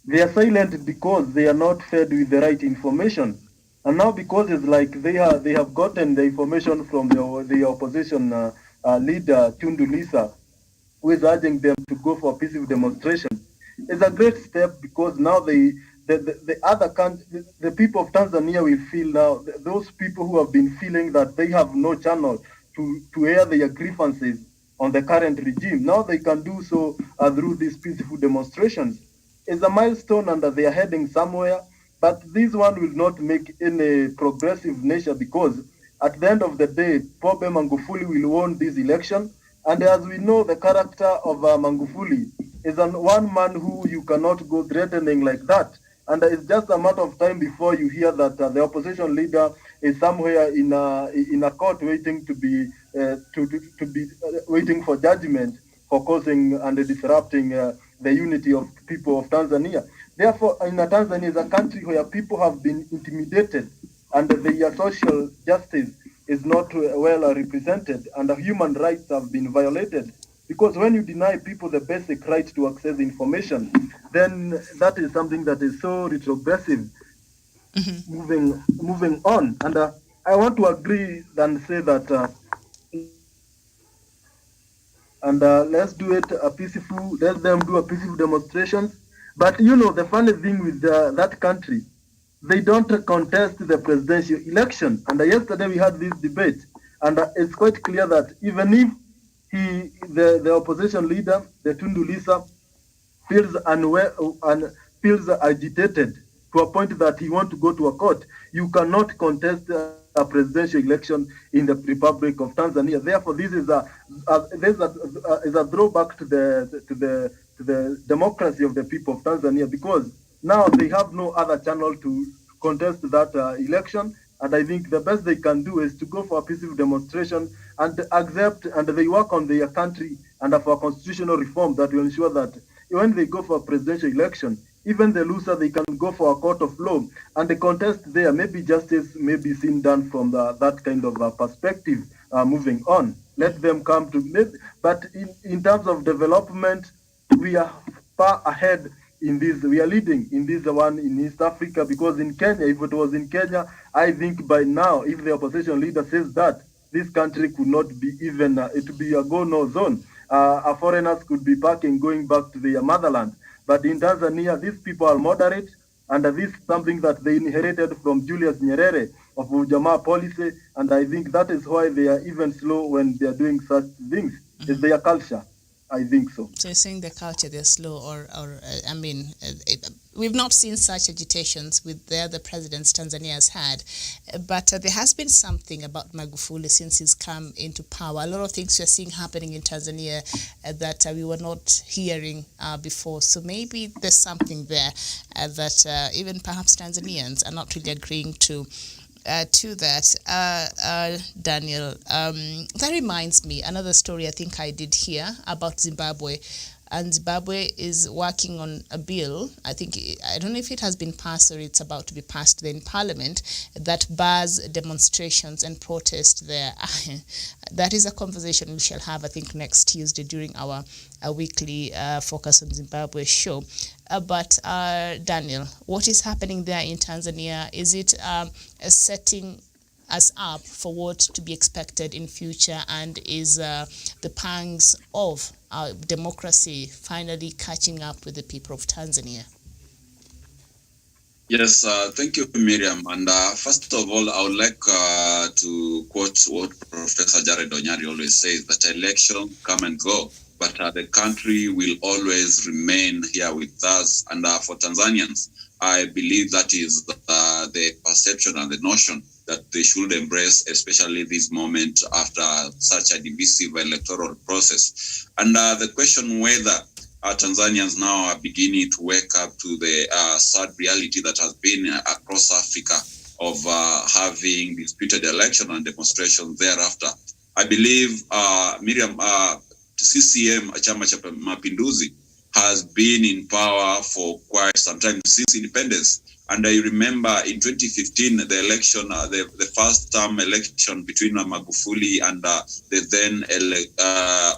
they are silent because they are not fed with the right information. And now, because it's like they have gotten the information from the opposition leader, Tundu Lissu, who is urging them to go for a peaceful demonstration. It's a great step, because now the people of Tanzania will feel now, those people who have been feeling that they have no channel to air their grievances on the current regime, now they can do so through these peaceful demonstrations. It's a milestone, and they are heading somewhere. But this one will not make any progressive nature, because at the end of the day, Pombe Magufuli will win this election. And as we know, the character of Magufuli is one man who you cannot go threatening like that. And it's just a matter of time before you hear that the opposition leader is somewhere in a court waiting to be waiting for judgment for causing and disrupting the unity of people of Tanzania. Therefore, Tanzania is a country where people have been intimidated, and their social justice is not well represented, and human rights have been violated. Because when you deny people the basic right to access information, then that is something that is so retrogressive. Moving on, and I want to agree and say that, let's do it peaceful. Let them do a peaceful demonstration. But the funny thing with that country, they don't contest the presidential election. And yesterday we had this debate, and it's quite clear that even if the opposition leader, the Tundu Lissu, feels unwell and feels agitated to a point that he wants to go to a court, you cannot contest a presidential election in the Republic of Tanzania. Therefore, this is a throwback to to the democracy of the people of Tanzania, because now they have no other channel to contest that election. And I think the best they can do is to go for a peaceful demonstration and accept, and they work on their country and for constitutional reform that will ensure that when they go for a presidential election, even the loser, they can go for a court of law and the contest there. Maybe justice may be seen done from that kind of perspective. Moving on, let them come to. But in terms of development, we are far ahead in this. We are leading in this one in East Africa, because in Kenya, if it was in Kenya, I think by now, if the opposition leader says that, this country could not be even, it would be a go-no zone. Foreigners could be parking, going back to their motherland. But in Tanzania, these people are moderate, and this is something that they inherited from Julius Nyerere of Ujamaa policy, and I think that is why they are even slow when they are doing such things. It's their culture. I think so. So you're saying the culture, they're slow, we've not seen such agitations with the other presidents Tanzania has had, but there has been something about Magufuli since he's come into power. A lot of things we're seeing happening in Tanzania that we were not hearing before. So maybe there's something there that even perhaps Tanzanians are not really agreeing to that. Daniel, that reminds me another story I think I did hear about Zimbabwe. And Zimbabwe is working on a bill, I don't know if it has been passed or it's about to be passed there in Parliament, that bars demonstrations and protests there. That is a conversation we shall have, I think, next Tuesday during our weekly Focus on Zimbabwe show. But Daniel, what is happening there in Tanzania? Is it setting us up for what to be expected in future, and is the pangs of democracy finally catching up with the people of Tanzania? Yes, thank you, Miriam. And first of all, I would like to quote what Professor Jared Onyari always says, that election come and go, but the country will always remain here with us. And for Tanzanians, I believe that is the perception and the notion that they should embrace, especially this moment after such a divisive electoral process. And the question whether Tanzanians now are beginning to wake up to the sad reality that has been across Africa of having disputed election and demonstrations thereafter. I believe, Miriam, CCM, Chama cha Mapinduzi, has been in power for quite some time, since independence. And I remember in 2015, the election, the first term election between Magufuli and the then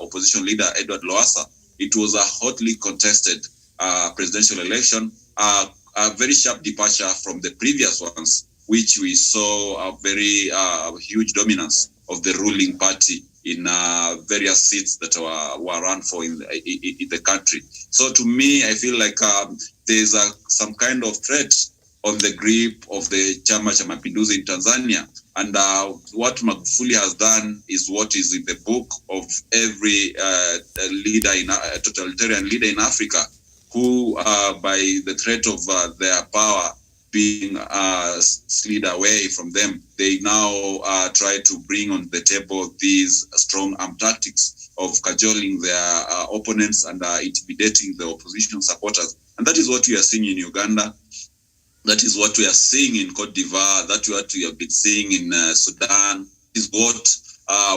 opposition leader, Edward Lowassa. It was a hotly contested presidential election, a very sharp departure from the previous ones, which we saw a very huge dominance of the ruling party in various seats that were run for in the country. So to me, I feel like there's some kind of threat on the grip of the Chama cha Mapinduzi in Tanzania. And what Magufuli has done is what is in the book of every leader, totalitarian leader in Africa, who by the threat of their power being slid away from them, they now try to bring on the table these strong arm tactics of cajoling their opponents and intimidating the opposition supporters. And that is what we are seeing in Uganda. That is what we are seeing in Cote d'Ivoire. That is what we have been seeing in Sudan. Is what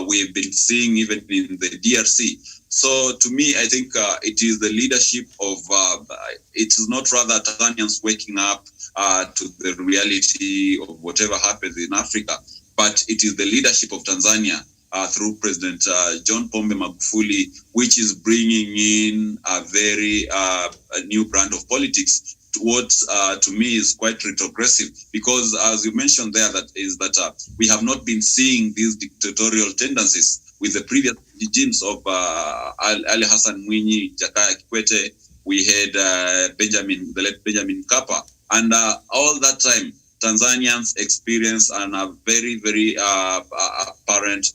we've been seeing even in the DRC. So to me, I think it is the leadership of, it is not rather Tanzanians waking up to the reality of whatever happens in Africa, but it is the leadership of Tanzania through President John Pombe Magufuli, which is bringing in a very new brand of politics. What to me is quite retrogressive, because as you mentioned there, that we have not been seeing these dictatorial tendencies with the previous regimes of Ali Hassan Mwinyi, Jakaya Kikwete. We had the late Benjamin Mkapa, and all that time Tanzanians experienced a very, very apparent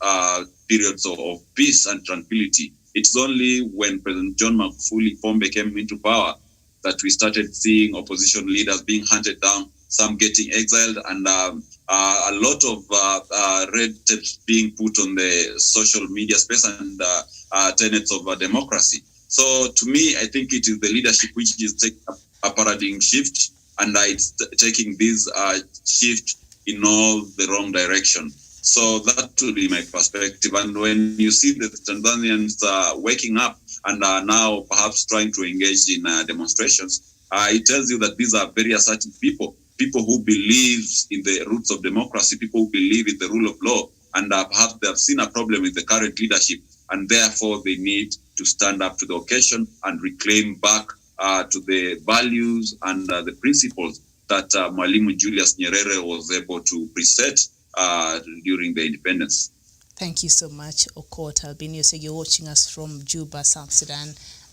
periods of peace and tranquility. It's only when President John Magufuli Pombe came into power that we started seeing opposition leaders being hunted down, some getting exiled, and a lot of red tape being put on the social media space and tenets of democracy. So to me, I think it is the leadership which is taking a paradigm shift, and it's taking this shift in all the wrong direction. So that will be my perspective. And when you see the Tanzanians waking up and are now perhaps trying to engage in demonstrations, it tells you that these are very assertive people who believe in the roots of democracy, people who believe in the rule of law, and perhaps they have seen a problem with the current leadership, and therefore they need to stand up to the occasion and reclaim back to the values and the principles that Mwalimu Julius Nyerere was able to preset during the independence. Thank you so much, Okot Albinio. So you're watching us from Juba, South Sudan.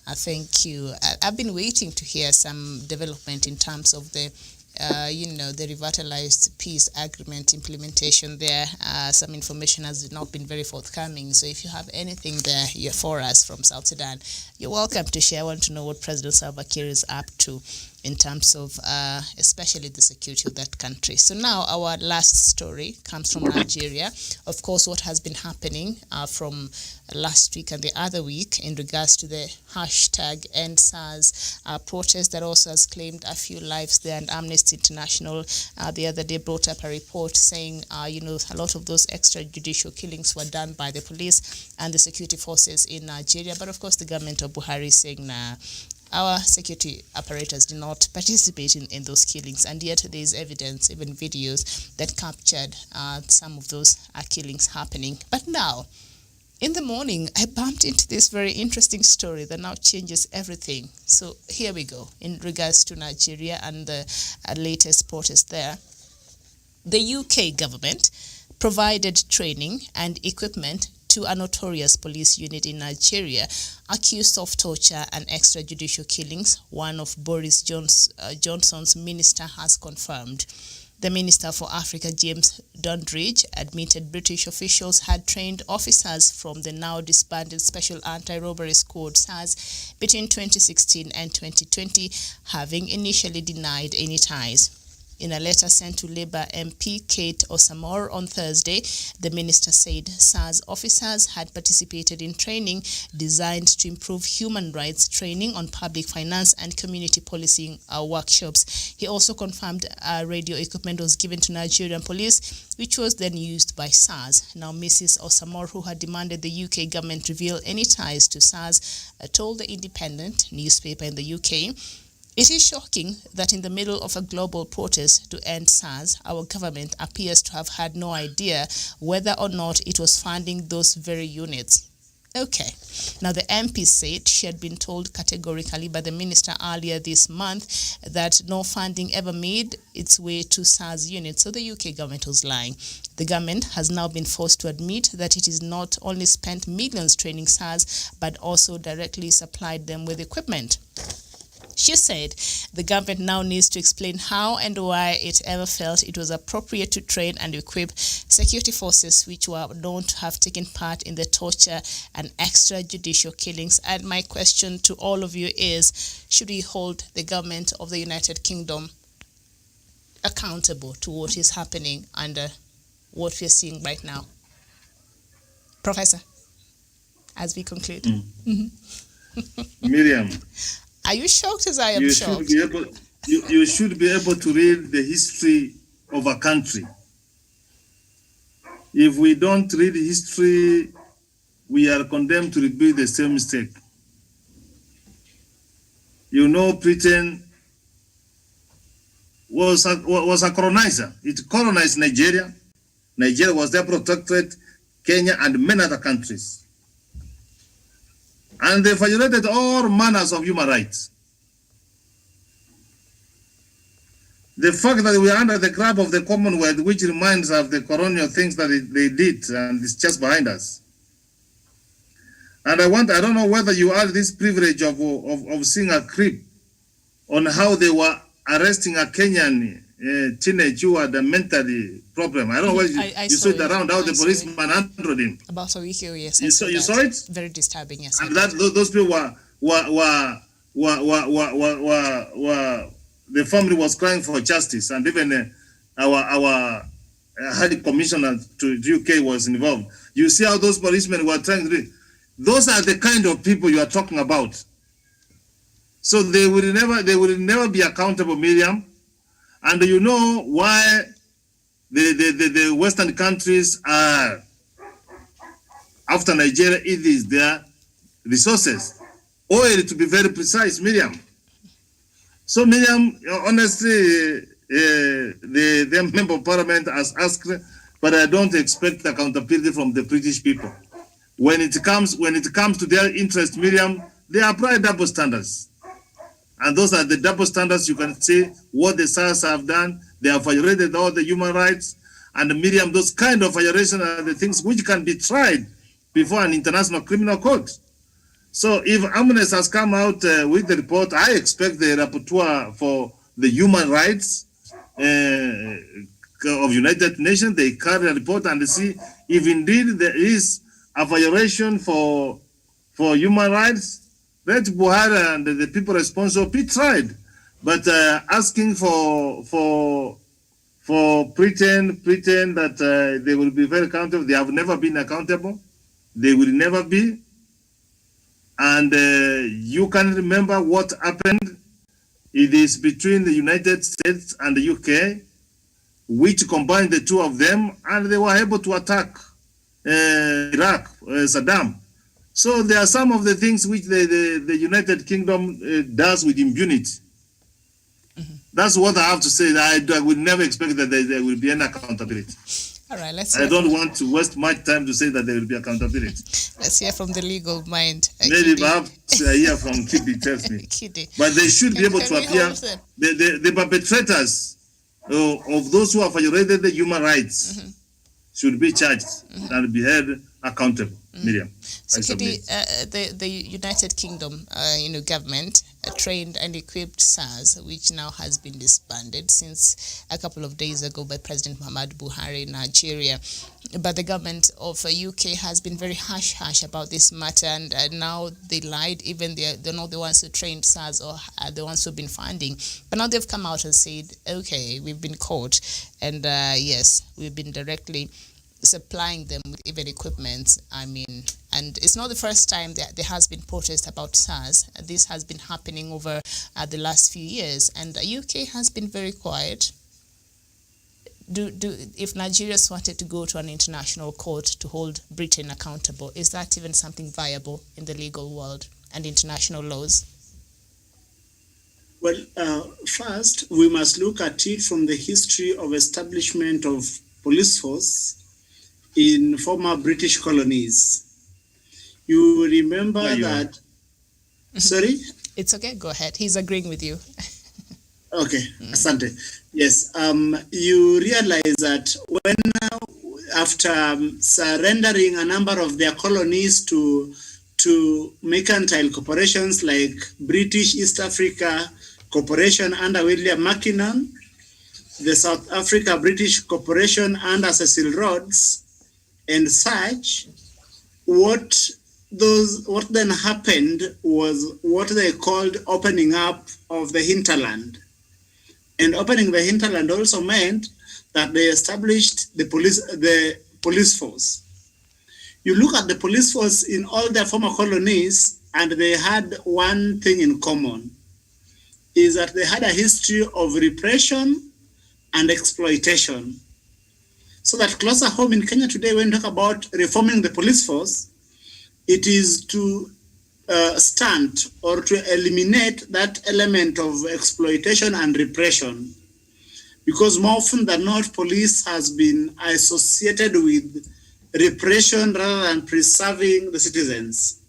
Thank you. I've been waiting to hear some development in terms of the the revitalized peace agreement implementation there. Some information has not been very forthcoming. So if you have anything there for us from South Sudan, you're welcome to share. I want to know what President Salva Kiir is up to in terms of especially the security of that country. So now our last story comes from Nigeria. Of course, what has been happening from last week and the other week in regards to the hashtag #EndSARS protest that also has claimed a few lives there, and Amnesty International the other day brought up a report saying a lot of those extrajudicial killings were done by the police and the security forces in Nigeria. But of course the government of Buhari is saying our security apparatus did not participate in those killings, and yet there is evidence, even videos, that captured some of those killings happening. But now, in the morning, I bumped into this very interesting story that now changes everything. So here we go, in regards to Nigeria and the latest protest there. The UK government provided training and equipment to a notorious police unit in Nigeria accused of torture and extrajudicial killings, one of Boris Johnson's minister has confirmed. The Minister for Africa, James Dundridge, admitted British officials had trained officers from the now disbanded Special Anti-Robbery Squad SARS between 2016 and 2020, having initially denied any ties. In a letter sent to Labour MP Kate Osamor on Thursday, the minister said SARS officers had participated in training designed to improve human rights training on public finance and community policing workshops. He also confirmed radio equipment was given to Nigerian police, which was then used by SARS. Now, Mrs. Osamor, who had demanded the UK government reveal any ties to SARS, told the Independent newspaper in the UK, "It is shocking that in the middle of a global protest to end SARS, our government appears to have had no idea whether or not it was funding those very units." Okay. Now, the MP said she had been told categorically by the minister earlier this month that no funding ever made its way to SARS units, so the UK government was lying. The government has now been forced to admit that it has not only spent millions training SARS, but also directly supplied them with equipment. She said the government now needs to explain how and why it ever felt it was appropriate to train and equip security forces which were known to have taken part in the torture and extrajudicial killings. And my question to all of you is, should we hold the government of the United Kingdom accountable to what is happening and what we're seeing right now? Professor, as we conclude. Miriam, are you shocked as I am shocked? You should be able to read the history of a country. If we don't read history, we are condemned to repeat the same mistake. You know, Britain was a colonizer. It colonized Nigeria. Nigeria was their protectorate, Kenya, and many other countries. And they violated all manners of human rights. The fact that we are under the grab of the Commonwealth, which reminds us of the colonial things that they did, and it's just behind us. And I don't know whether you had this privilege of seeing a clip on how they were arresting a Kenyan teenage who had a mentally problem. I don't know whether you saw it around how the policeman handled him. About a week ago, yes. You saw it? Very disturbing, yes. And those people the family was crying for justice, and even our High Commissioner to UK was involved. You see how those policemen were trying to do. Those are the kind of people you are talking about. So they will never be accountable, Miriam. And you know why the Western countries are after Nigeria. It is their resources, oil to be very precise, Miriam. So Miriam, honestly, the member of parliament has asked, but I don't expect accountability from the British people. When it comes to their interest, Miriam, they apply double standards. And those are the double standards. You can see what the SARS have done. They have violated all the human rights. And Miriam, those kind of violations are the things which can be tried before an international criminal court. So if Amnesty has come out with the report, I expect the rapporteur for the human rights of United Nations, they carry a report and see if indeed there is a violation for human rights. Let Buhari and the people responsible be tried. But asking for pretend that they will be very accountable, they have never been accountable. They will never be. And you can remember what happened. It is between the United States and the UK, which combined the two of them, and they were able to attack Iraq, Saddam. So there are some of the things which the United Kingdom does with impunity. Mm-hmm. That's what I have to say. I would never expect that there will be any accountability. All right, I don't want to waste much time to say that there will be accountability. Let's hear from the legal mind. Maybe perhaps hear from Kidi tells me. But they should be able to appear. The perpetrators of those who have violated the human rights mm-hmm. should be charged mm-hmm. and be held accountable. Mm-hmm. Miriam. So Kidi, the United Kingdom, government trained and equipped SARS, which now has been disbanded since a couple of days ago by President Muhammadu Buhari in Nigeria. But the government of UK has been very hush-hush about this matter, and now they lied. Even they're not the ones who trained SARS or the ones who've been funding. But now they've come out and said, okay, we've been caught, and yes, we've been directly supplying them with even equipment. And it's not the first time that there has been protest about SARS. This has been happening over the last few years, and the UK has been very quiet. If Nigeria wanted to go to an international court to hold Britain accountable, is that even something viable in the legal world and international laws? Well, first, we must look at it from the history of establishment of police force in former British colonies. You remember that... Sorry? It's okay, go ahead. He's agreeing with you. Okay, asante. Yes, you realize that when after surrendering a number of their colonies to mercantile corporations like British East Africa Corporation under William Mackinnon, the South Africa British Corporation under Cecil Rhodes, and such, what then happened was what they called opening up of the hinterland. And opening the hinterland also meant that they established the police force. You look at the police force in all their former colonies, and they had one thing in common, is that they had a history of repression and exploitation. So that closer home in Kenya today, when we talk about reforming the police force, it is to stunt or to eliminate that element of exploitation and repression. Because more often than not, police has been associated with repression rather than preserving the citizens.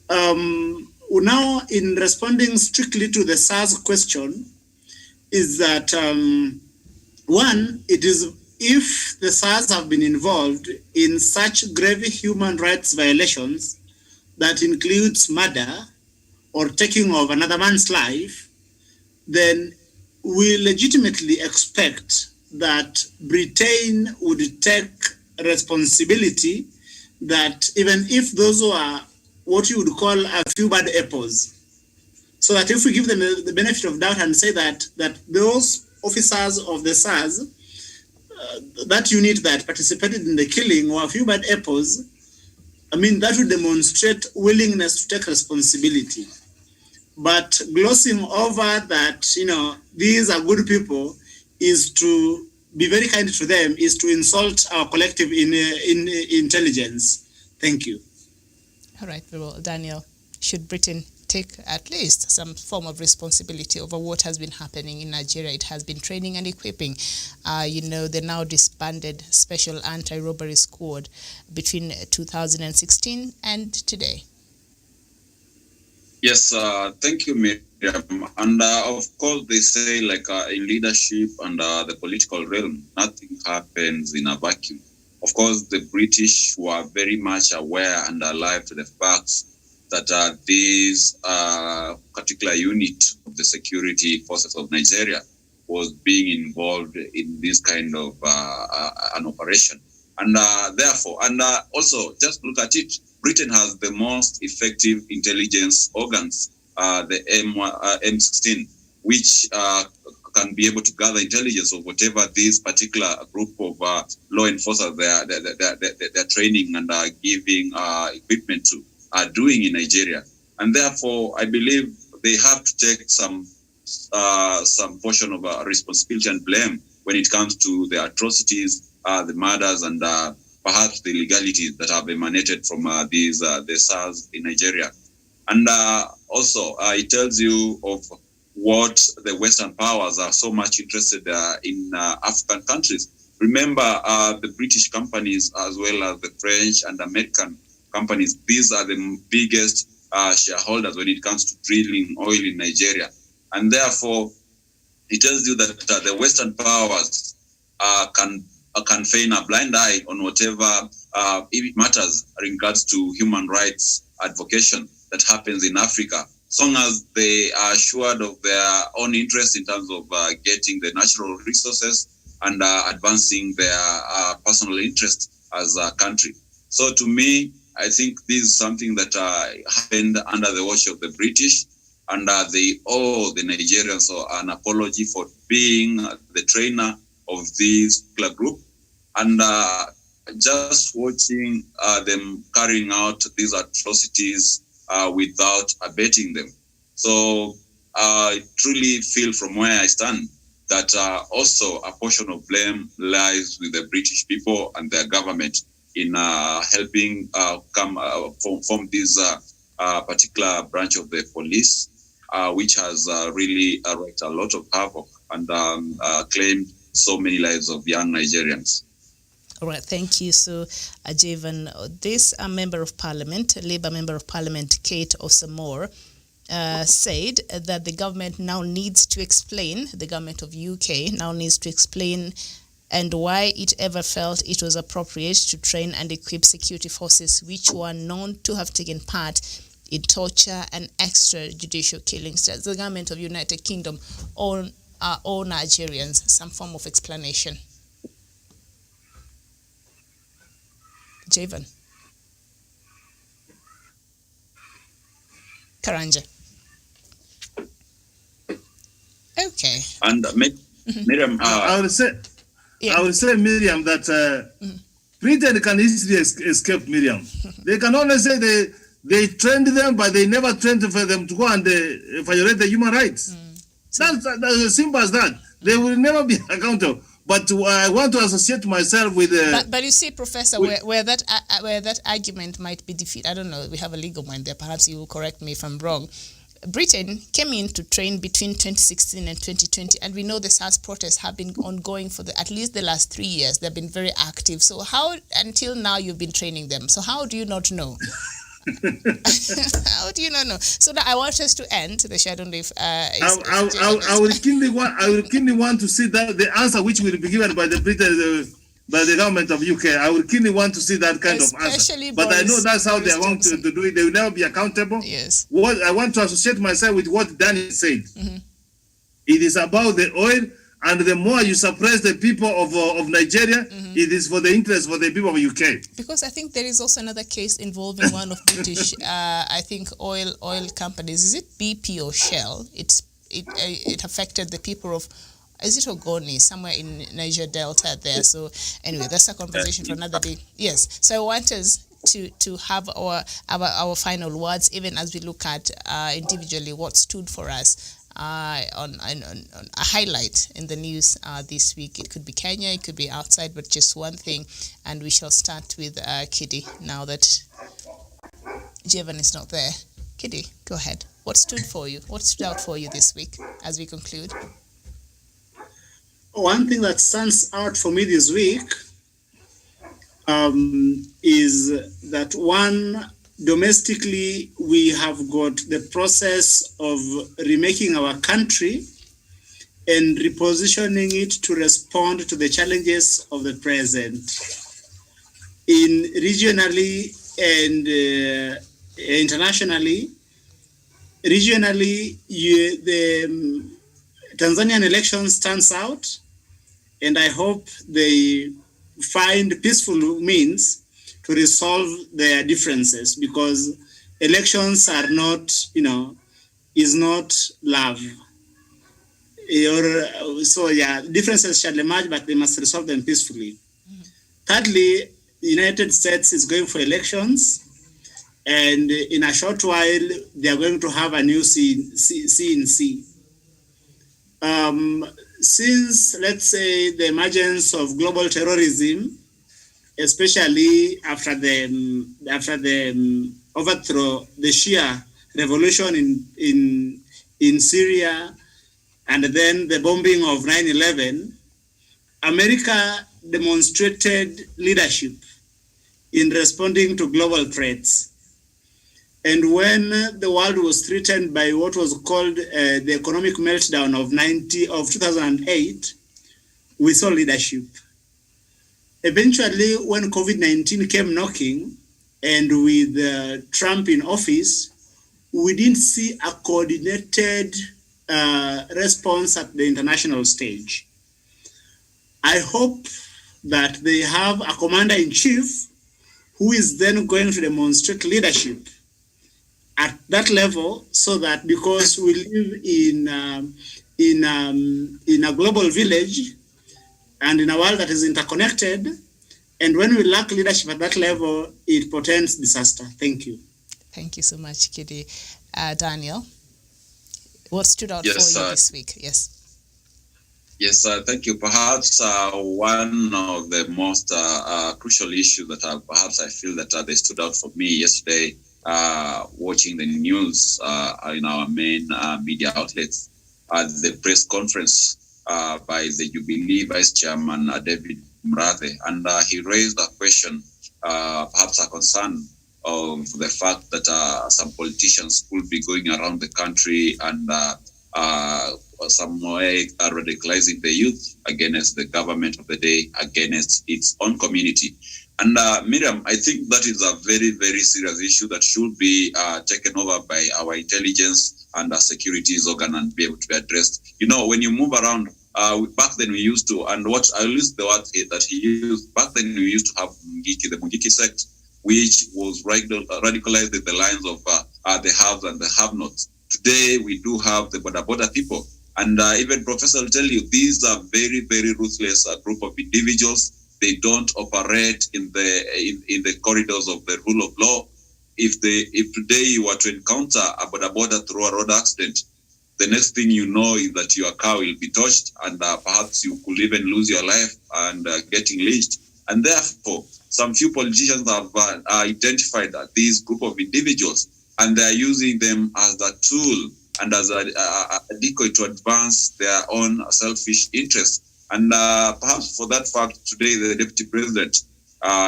Now, in responding strictly to the SARS question, is that one, it is if the SARS have been involved in such grave human rights violations that includes murder or taking of another man's life, then we legitimately expect that Britain would take responsibility, that even if those who are what you would call a few bad apples, so that if we give them the benefit of doubt and say that those officers of the SARS, that unit that participated in the killing were a few bad apples, that would demonstrate willingness to take responsibility. But glossing over that, these are good people is to be very kind to them, is to insult our collective intelligence. Thank you. All right, very well, Daniel. Should Britain take at least some form of responsibility over what has been happening in Nigeria? It has been training and equipping, the now disbanded Special Anti-Robbery Squad between 2016 and today. Yes, thank you, Miriam. And of course, they say in leadership and the political realm, nothing happens in a vacuum. Of course, the British were very much aware and alive to the facts that this particular unit of the security forces of Nigeria was being involved in this kind of an operation. And therefore, also just look at it, Britain has the most effective intelligence organs, the M16, which can be able to gather intelligence of whatever this particular group of law enforcers they're training and giving equipment to are doing in Nigeria. And therefore, I believe they have to take some portion of responsibility and blame when it comes to the atrocities, the murders, and perhaps the illegalities that have emanated from the SARS in Nigeria. And also, it tells you of what the Western powers are so much interested in African countries. Remember, the British companies as well as the French and American companies, these are the biggest shareholders when it comes to drilling oil in Nigeria. And therefore, it tells you that the Western powers can feign a blind eye on whatever matters in regards to human rights advocation that happens in Africa, as long as they are assured of their own interest in terms of getting the natural resources and advancing their personal interest as a country. So to me, I think this is something that happened under the watch of the British, and they owe the Nigerians an apology for being the trainer of this particular group, and just watching them carrying out these atrocities without abetting them. So I truly feel from where I stand that also a portion of blame lies with the British people and their government in helping form this particular branch of the police, which has really wreaked a lot of havoc and claimed so many lives of young Nigerians. All right, thank you. So, Javan, this member of parliament, Labour member of parliament, Kate Osamor, said that the government now needs to explain, the government of UK now needs to explain and why it ever felt it was appropriate to train and equip security forces which were known to have taken part in torture and extrajudicial killings. Does the government of United Kingdom owe all Nigerians some form of explanation? Javan. Karanja. Okay. And Miriam, I would say, Miriam, that Britain can easily escape, Miriam. They can only say they trained them, but they never trained for them to go and violate the human rights. That's as simple as that. They will never be accountable. But I want to associate myself with. But you see, Professor, where that argument might be defeated. I don't know. We have a legal mind there. Perhaps you will correct me if I'm wrong. Britain came in to train between 2016 and 2020, and we know the SARS protests have been ongoing for at least the last 3 years. They've been very active. So how, until now, you've been training them? So how do you not know? How do you not know? So now I want us to end the shadow. I will keenly want to see that the answer which will be given by the government of UK. I will keenly want to see that kind of answer. But I know that's how they are going to do it. They will never be accountable. Yes. What I want to associate myself with what Danny said. Mm-hmm. It is about the oil, and the more you suppress the people of Nigeria, it is for the interest for the people of UK. Because I think there is also another case involving one of British, I think, oil companies. Is it BP or Shell? It affected the people of, is it Ogoni, somewhere in Niger Delta there. So anyway, that's a conversation for another day. Yes. So I want us to have our final words, even as we look at individually what stood for us on a highlight in the news this week. It could be Kenya, it could be outside, but just one thing. And we shall start with Kidi now that Jevan is not there. Kidi, go ahead. What stood for you? What stood out for you this week as we conclude? One thing that stands out for me this week is that domestically, we have got the process of remaking our country and repositioning it to respond to the challenges of the present. Regionally and internationally, the Tanzanian election stands out, and I hope they find peaceful means to resolve their differences, because elections are not, is not love. Differences shall emerge, but they must resolve them peacefully. Mm-hmm. Thirdly, the United States is going for elections, and in a short while, they are going to have a new CNC. Since, let's say, the emergence of global terrorism, especially after the overthrow, the Shia revolution in Syria, and then the bombing of 9/11, America demonstrated leadership in responding to global threats. And when the world was threatened by what was called the economic meltdown of 2008, we saw leadership. Eventually, when COVID-19 came knocking, and with Trump in office, we didn't see a coordinated response at the international stage. I hope that they have a commander-in-chief who is then going to demonstrate leadership at that level, so that, because we live in a global village and in a world that is interconnected, and when we lack leadership at that level, it portends disaster. Thank you. Thank you so much, Kidi. Daniel, what stood out for you this week? Yes. Yes, thank you. Perhaps one of the most crucial issues that perhaps I feel that they stood out for me yesterday, watching the news in our main media outlets, the press conference by the Jubilee Vice Chairman David Mrathe, and he raised a question, perhaps a concern of the fact that some politicians could be going around the country and some way radicalizing the youth against the government of the day, against its own community. And Miriam, I think that is a very, very serious issue that should be taken over by our intelligence and our securities organ and be able to be addressed. When you move around, back then we used to, and what I use the word that he used, back then we used to have the Mungiki sect, which was radicalized in the lines of the haves and the have-nots. Today, we do have the border people. And even Professor will tell you, these are very, very ruthless group of individuals. They don't operate in the corridors of the rule of law. If today you were to encounter a border through a road accident, the next thing you know is that your car will be touched, and perhaps you could even lose your life and getting lynched. And therefore, some few politicians have identified these group of individuals, and they're using them as a tool and as a decoy to advance their own selfish interests. And perhaps for that fact, today the Deputy President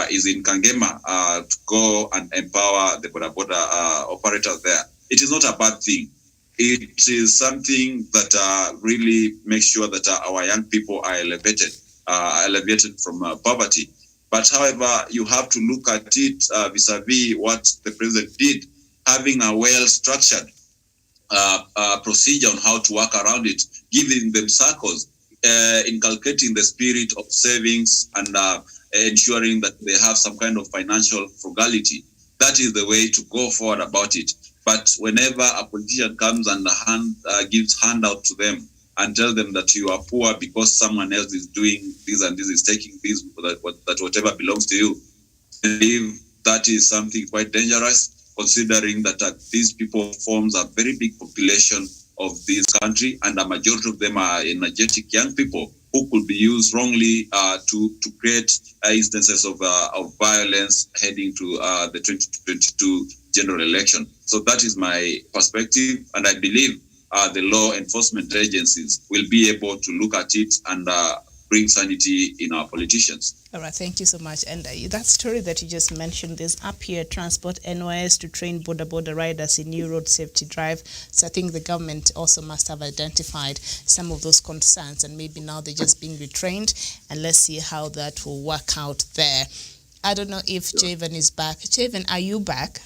is in Kangema to go and empower the border operators there. It is not a bad thing. It is something that really makes sure that our young people are elevated from poverty. But however, you have to look at it vis-a-vis what the president did, having a well-structured procedure on how to work around it, giving them circles, inculcating the spirit of savings and ensuring that they have some kind of financial frugality. That is the way to go forward about it. But whenever a politician comes and gives handout to them and tell them that you are poor because someone else is doing this and this is taking this, that whatever belongs to you, leave that is something quite dangerous, considering that these people forms a very big population of this country, and a majority of them are energetic young people who could be used wrongly to create instances of violence heading to the 2022 general election. So that is my perspective, and I believe the law enforcement agencies will be able to look at it and bring sanity in our politicians. All right, thank you so much. And that story that you just mentioned, there's up here Transport NYS to train border riders in new road safety drive. So I think the government also must have identified some of those concerns, and maybe now they're just being retrained, and let's see how that will work out there. I don't know if Javen is back. Javen, are you back?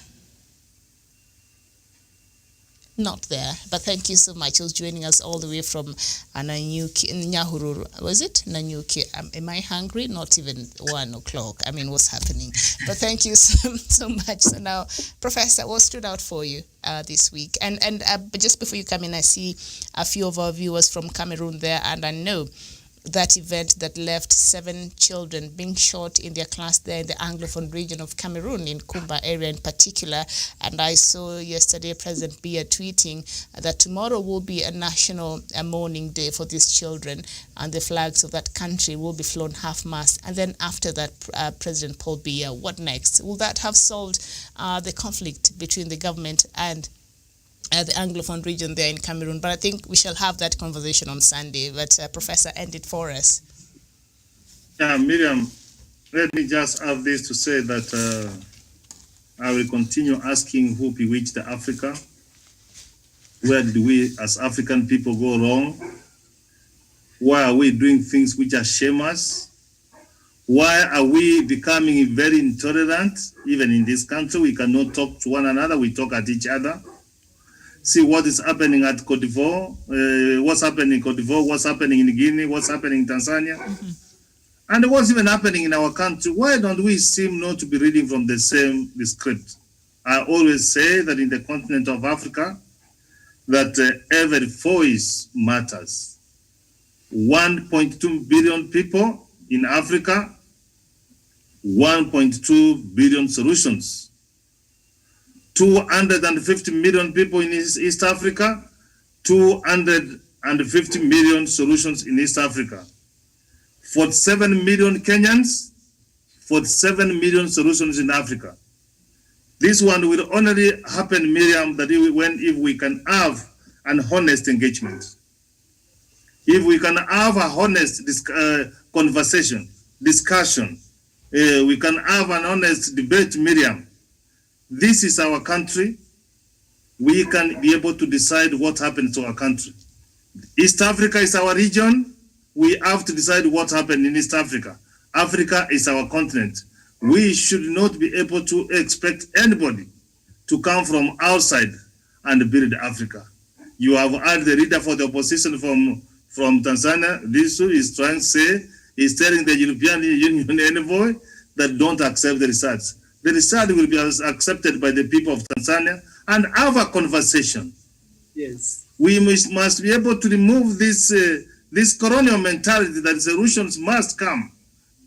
Not there, but thank you so much. He was joining us all the way from Nanyuki, Nyahururu. Was it Nanyuki? Am I hungry? Not even 1 o'clock. I mean, what's happening? But thank you so much. So now, Professor, what stood out for you this week? And but just before you come in, I see a few of our viewers from Cameroon there, and I know that event that left 7 children being shot in their class there in the Anglophone region of Cameroon, in Kumba area in particular. And I saw yesterday President Biya tweeting that tomorrow will be a national mourning day for these children, and the flags of that country will be flown half-mast. And then after that, President Paul Biya, what next? Will that have solved the conflict between the government and the Anglophone region there in Cameroon? But I think we shall have that conversation on Sunday. But Professor, end it for us. Yeah, Miriam, let me just have this to say that I will continue asking who bewitched Africa. Where did we as African people go wrong? Why are we doing things which are shame us? Why are we becoming very intolerant? Even in this country, we cannot talk to one another, we talk at each other. See what is happening at Cote d'Ivoire, what's happening in Cote d'Ivoire, what's happening in Guinea, what's happening in Tanzania, and what's even happening in our country. Why don't we seem not to be reading from the same script? I always say that in the continent of Africa, that every voice matters. 1.2 billion people in Africa, 1.2 billion solutions. 250 million people in East Africa, 250 million solutions in East Africa. 47 million Kenyans, 47 million solutions in Africa. This one will only happen, Miriam, that if we can have an honest engagement. If we can have a honest conversation, discussion, we can have an honest debate, Miriam. This is our country. We can be able to decide what happens to our country. East Africa is our region. We have to decide what happened in East Africa. Africa is our continent. We should not be able to expect anybody to come from outside and build Africa. You have heard the leader for the opposition from Tanzania. This is trying to say, he's telling the European Union envoy that don't accept the results. The result will be accepted by the people of Tanzania and have a conversation. Yes. We must be able to remove this colonial mentality that solutions must come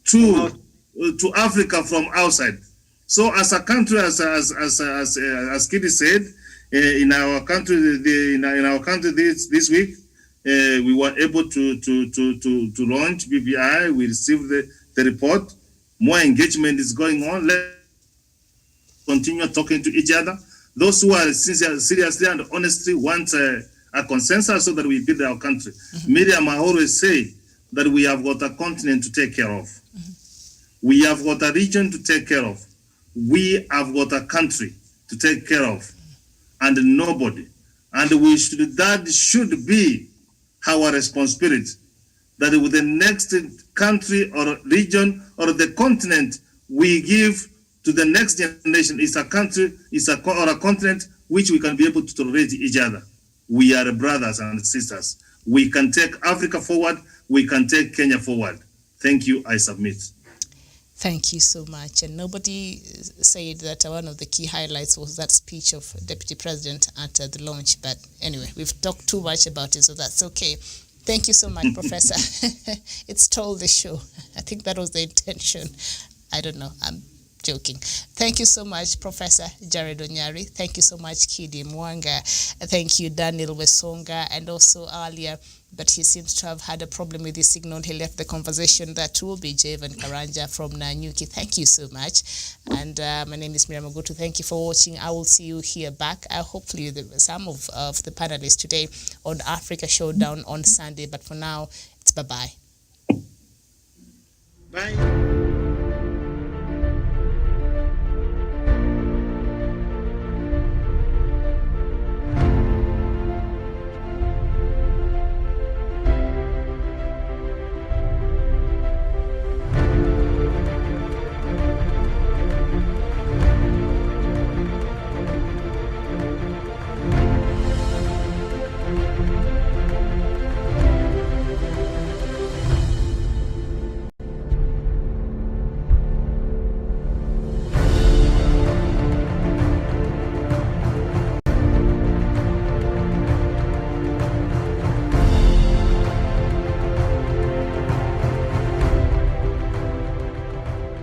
to Africa from outside. So as a country, as Kitty said, in our country this week, we were able to launch BBI. We received the report. More engagement is going on. Let's continue talking to each other. Those who are seriously and honestly want a consensus so that we build our country. Miriam, I always say that we have got a continent to take care of. We have got a region to take care of. We have got a country to take care of, and nobody. And that should be our responsibility. That with the next country or region or the continent we give to the next generation is a country, or a continent which we can be able to tolerate each other. We are brothers and sisters. We can take Africa forward. We can take Kenya forward. Thank you. I submit. Thank you so much. And nobody said that one of the key highlights was that speech of Deputy President at the launch. But anyway, we've talked too much about it, so that's okay. Thank you so much, Professor. It stole the show. I think that was the intention. I don't know. joking. Thank you so much, Professor Jared Onyari. Thank you so much, Kidi Mwanga. Thank you, Daniel Wesonga, and also earlier, but he seems to have had a problem with his signal. He left the conversation. That will be Javan Karanja from Nanyuki. Thank you so much. And my name is Miriam Ogutu. Thank you for watching. I will see you here back. Hopefully some of the panelists today on Africa Showdown on Sunday. But for now, it's bye-bye. Bye.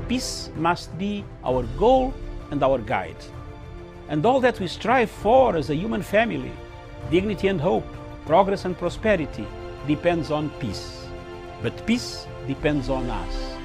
Peace must be our goal and our guide. And all that we strive for as a human family, dignity and hope, progress and prosperity, depends on peace. But peace depends on us.